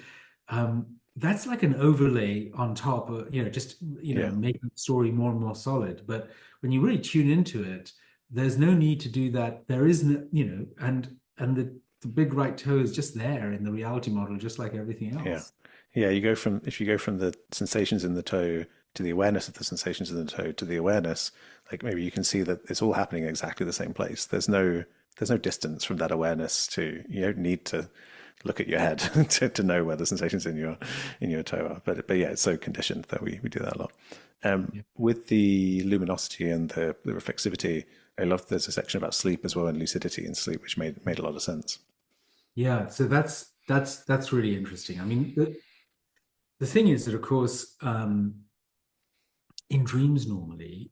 that's like an overlay on top of, making the story more and more solid. But when you really tune into it, there's no need to do that. There isn't, and the big right toe is just there in the reality model, just like everything else. Yeah. If you go from the sensations in the toe to the awareness of the sensations in the toe to the awareness, like, maybe you can see that it's all happening in exactly the same place. There's no distance from that awareness to, you don't need to look at your head to know where the sensations in your toe are. But yeah, it's so conditioned that we do that a lot. With the luminosity and the reflexivity, I love there's a section about sleep as well, and lucidity in sleep, which made a lot of sense. Yeah, so that's really interesting. I mean, the thing is that, of course, in dreams normally,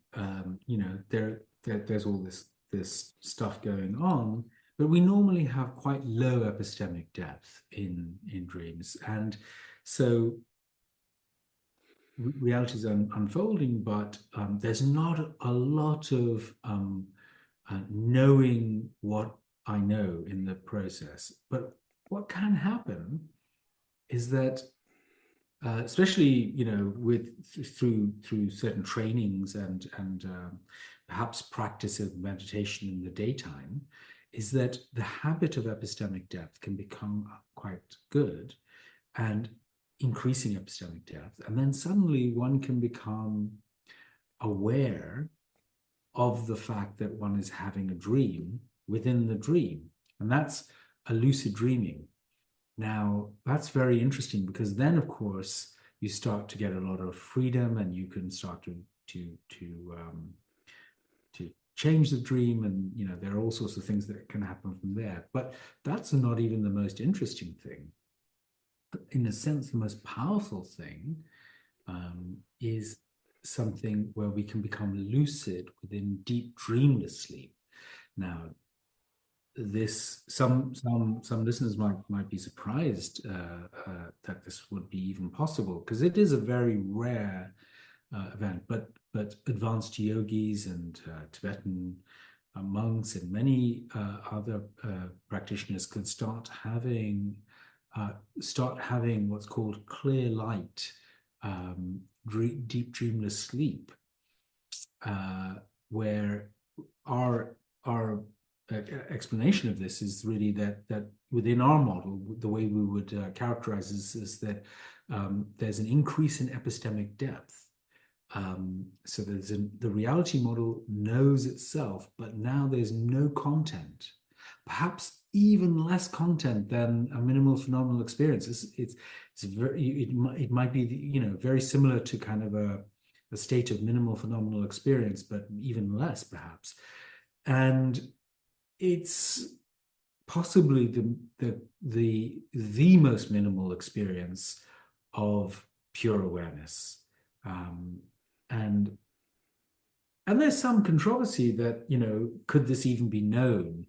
there's all this stuff going on, but we normally have quite low epistemic depth in dreams, and so reality is unfolding, but there's not a lot of knowing what I know in the process. But what can happen is that, especially through certain trainings and perhaps practice of meditation in the daytime, is that the habit of epistemic depth can become quite good, and increasing epistemic depth, and then suddenly one can become aware of the fact that one is having a dream within the dream, and that's a lucid dreaming. Now, that's very interesting, because then, of course, you start to get a lot of freedom, and you can start to change the dream, and there are all sorts of things that can happen from there. But that's not even the most interesting thing. In a sense, the most powerful thing is something where we can become lucid within deep dreamless sleep. Now, some listeners might be surprised that this would be even possible, because it is a very rare event. But advanced yogis and Tibetan monks and many other practitioners can start having what's called clear light, deep dreamless sleep, where our explanation of this is really that within our model, the way we would characterize this is that there's an increase in epistemic depth. So the reality model knows itself, but now there's no content. perhaps even less content than a minimal phenomenal experience. It's very, it might be, very similar to kind of a state of minimal phenomenal experience, but even less perhaps. And it's possibly the most minimal experience of pure awareness. And there's some controversy that, could this even be known?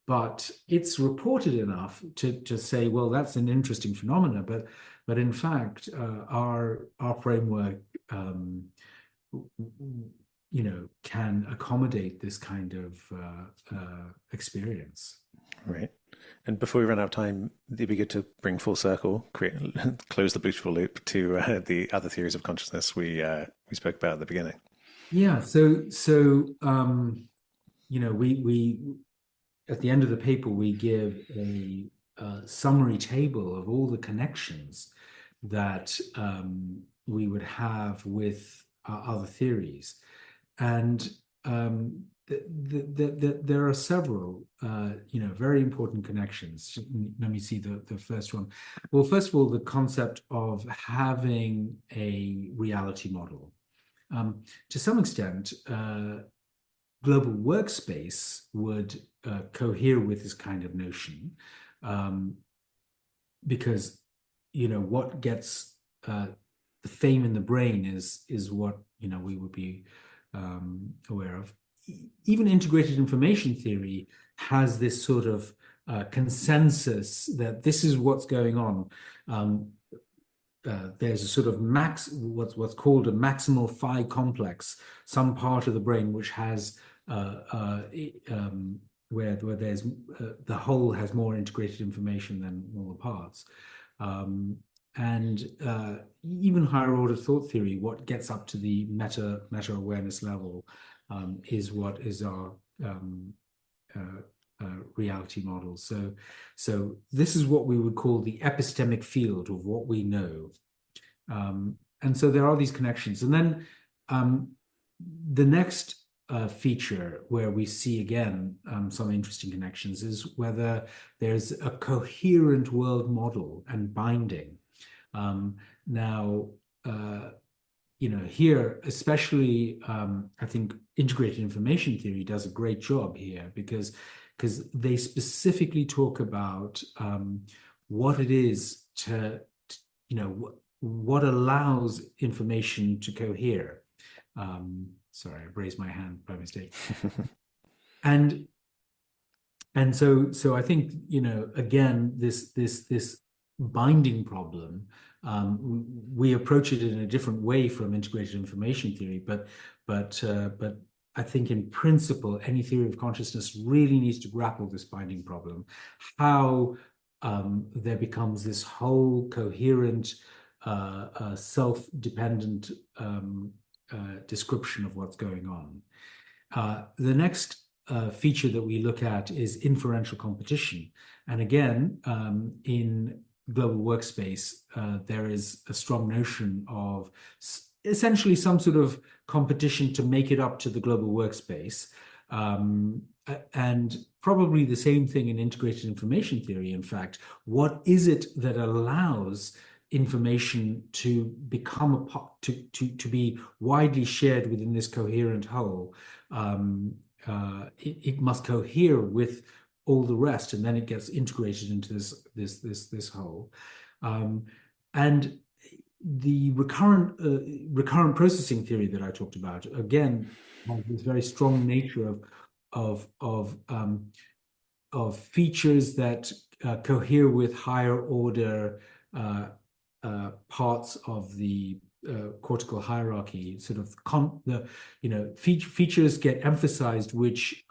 But it's reported enough to say, well, that's an interesting phenomena. But in fact, our framework, can accommodate this kind of experience. Right. And before we run out of time, it'd be good to bring full circle, close the beautiful loop to the other theories of consciousness we spoke about at the beginning. Yeah. We at the end of the paper, we give a summary table of all the connections that we would have with other theories. And there are several, very important connections. Let me see the first one. Well, first of all, the concept of having a reality model. To some extent, global workspace would cohere with this kind of notion, because what gets the fame in the brain is what we would be aware of. Even integrated information theory has this sort of consensus that this is what's going on. There's a sort of what's called a maximal phi complex, some part of the brain which has where there's the whole has more integrated information than all the parts. And even higher order thought theory, what gets up to the meta awareness level is what is our reality model. So this is what we would call the epistemic field of what we know. And so there are these connections. And then the next feature where we see again some interesting connections is whether there's a coherent world model and binding. Now, here, especially, I think integrated information theory does a great job here because they specifically talk about what it is what allows information to cohere. Sorry, I raised my hand by mistake. And so I think, again, this binding problem, we approach it in a different way from integrated information theory, but I think in principle, any theory of consciousness really needs to grapple this binding problem, how there becomes this whole coherent, self-dependent description of what's going on. The next feature that we look at is inferential competition. And again, in global workspace, there is a strong notion of essentially some sort of competition to make it up to the global workspace. And probably the same thing in integrated information theory, in fact. What is it that allows information to become a part, to be widely shared within this coherent whole? It must cohere with all the rest, and then it gets integrated into this whole. And the recurrent processing theory that I talked about again has this very strong nature of features that cohere with higher order parts of the cortical hierarchy. Sort of features get emphasized which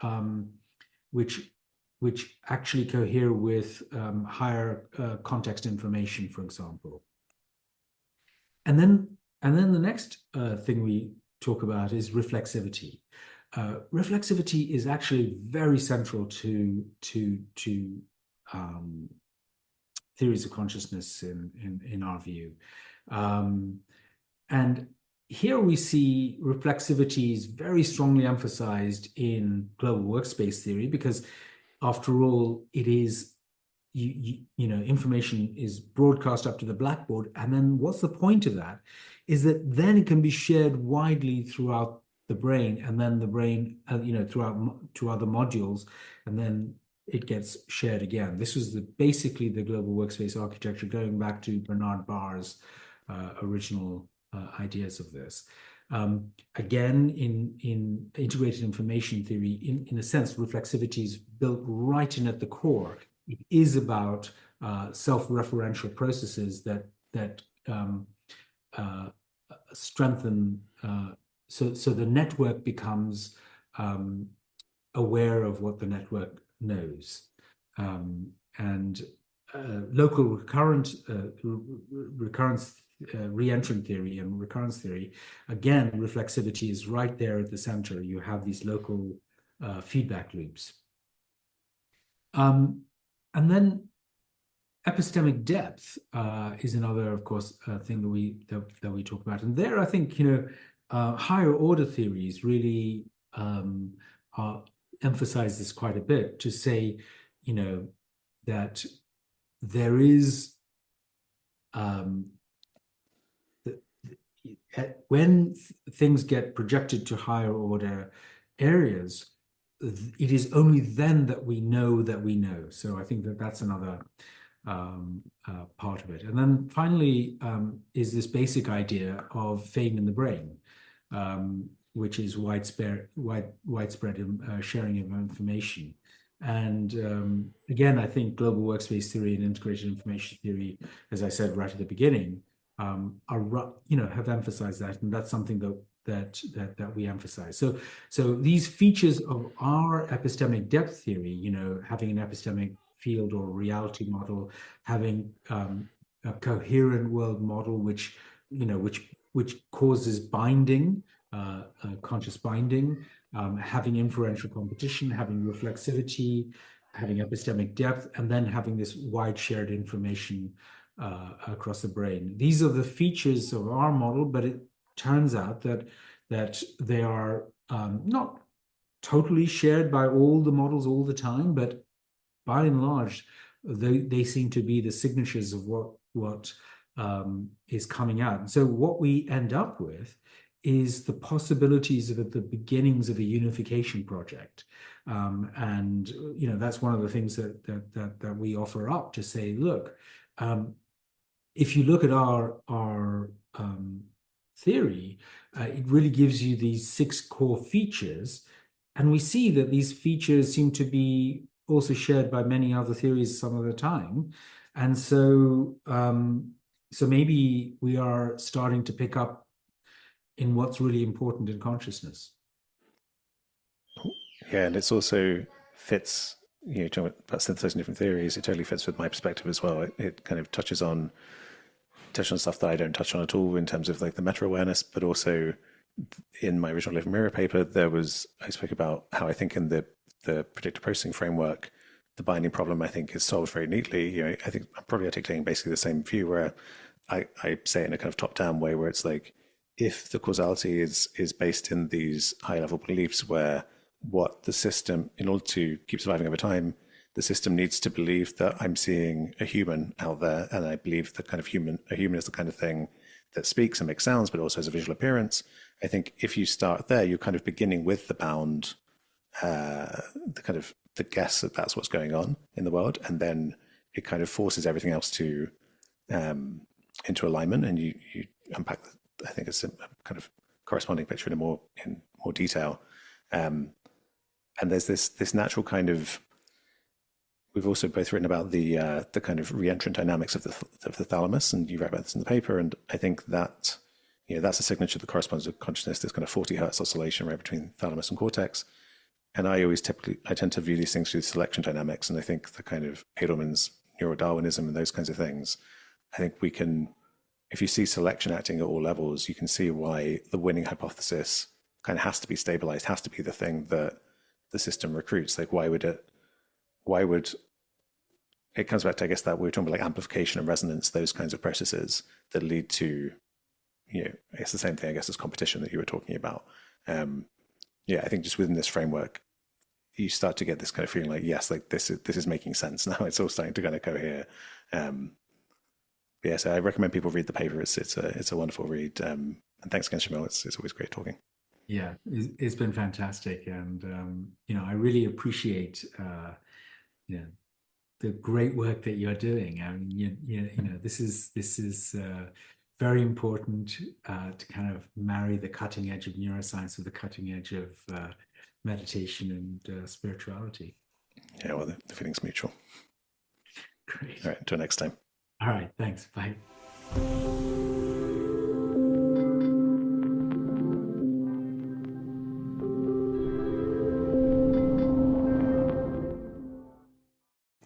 actually cohere with higher context information, for example. And then the next thing we talk about is reflexivity. Reflexivity is actually very central to theories of consciousness in our view. And here we see reflexivity is very strongly emphasized in global workspace theory because after all, it is information is broadcast up to the blackboard, and then what's the point of that? Is that then it can be shared widely throughout the brain, and then the brain, throughout to other modules, and then it gets shared again. This was basically the global workspace architecture, going back to Bernard Barr's original ideas of this. Again, in integrated information theory, in a sense, reflexivity is built right in at the core. It is about self-referential processes that strengthen. So the network becomes aware of what the network knows, and local recurrence reentrant theory and recurrence theory, again, reflexivity is right there at the center. You have these local feedback loops. And then epistemic depth is another, of course, thing that we talk about. And there, I think, higher order theories really emphasize this quite a bit, to say, that there is when things get projected to higher order areas, it is only then that we know that we know. So I think that that's another part of it. And then finally is this basic idea of fame in the brain, which is widespread sharing of information. And again, I think global workspace theory and integrated information theory, as I said right at the beginning, have emphasized that, and that's something that we emphasize. So these features of our epistemic depth theory, having an epistemic field or reality model, having a coherent world model, which causes binding, conscious binding, having inferential competition, having reflexivity, having epistemic depth, and then having this wide shared information across the brain. These are the features of our model, but it turns out that they are not totally shared by all the models all the time, but by and large, they seem to be the signatures of what is coming out. And so what we end up with is the possibilities of the beginnings of a unification project. And that's one of the things that we offer up, to say, look, if you look at our theory, it really gives you these 6 core features, and we see that these features seem to be also shared by many other theories some of the time. And so maybe we are starting to pick up in what's really important in consciousness. Yeah, and it's also fits, talking about synthesizing different theories, it totally fits with my perspective as well. It kind of touches on stuff that I don't touch on at all, in terms of like the meta-awareness, but also in my original Living Mirror paper, I spoke about how I think in the predictive processing framework, the binding problem, I think, is solved very neatly. I think I'm probably articulating basically the same view, where I say it in a kind of top-down way, where it's like, if the causality is based in these high-level beliefs, where what the system, in order to keep surviving over time, the system needs to believe that I'm seeing a human out there, and I believe that kind of a human is the kind of thing that speaks and makes sounds, but also has a visual appearance. I think if you start there, you're kind of beginning with the bound, the guess that that's what's going on in the world, and then it kind of forces everything else to into alignment, and you unpack. I think it's a kind of corresponding picture in more detail, and there's this natural kind of. We've also both written about the kind of reentrant dynamics of the thalamus, and you write about this in the paper. And I think that that's a signature that corresponds with consciousness. This kind of 40 hertz oscillation right between thalamus and cortex. And I tend to view these things through selection dynamics, and I think the kind of Edelman's neurodarwinism and those kinds of things. I think we can, if you see selection acting at all levels, you can see why the winning hypothesis kind of has to be stabilized, has to be the thing that the system recruits. Like, why would it comes back to, I guess, that we're talking about like amplification and resonance, those kinds of processes that lead to, it's the same thing, I guess, as competition that you were talking about. I think just within this framework, you start to get this kind of feeling like, yes, like this is making sense now. It's all starting to kind of cohere. So I recommend people read the paper. It's a wonderful read. And thanks again, Shamil. It's always great talking. Yeah, it's been fantastic, and I really appreciate the great work that you're doing. I mean, this is very important to kind of marry the cutting edge of neuroscience with the cutting edge of meditation and spirituality. Yeah, well, the feeling's mutual. Great. All right, until next time. All right, thanks. Bye.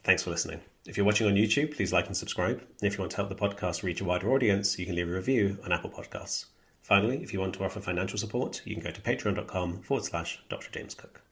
Thanks for listening. If you're watching on YouTube, please like and subscribe. And if you want to help the podcast reach a wider audience, you can leave a review on Apple Podcasts. Finally, if you want to offer financial support, you can go to patreon.com/Dr. James Cooke.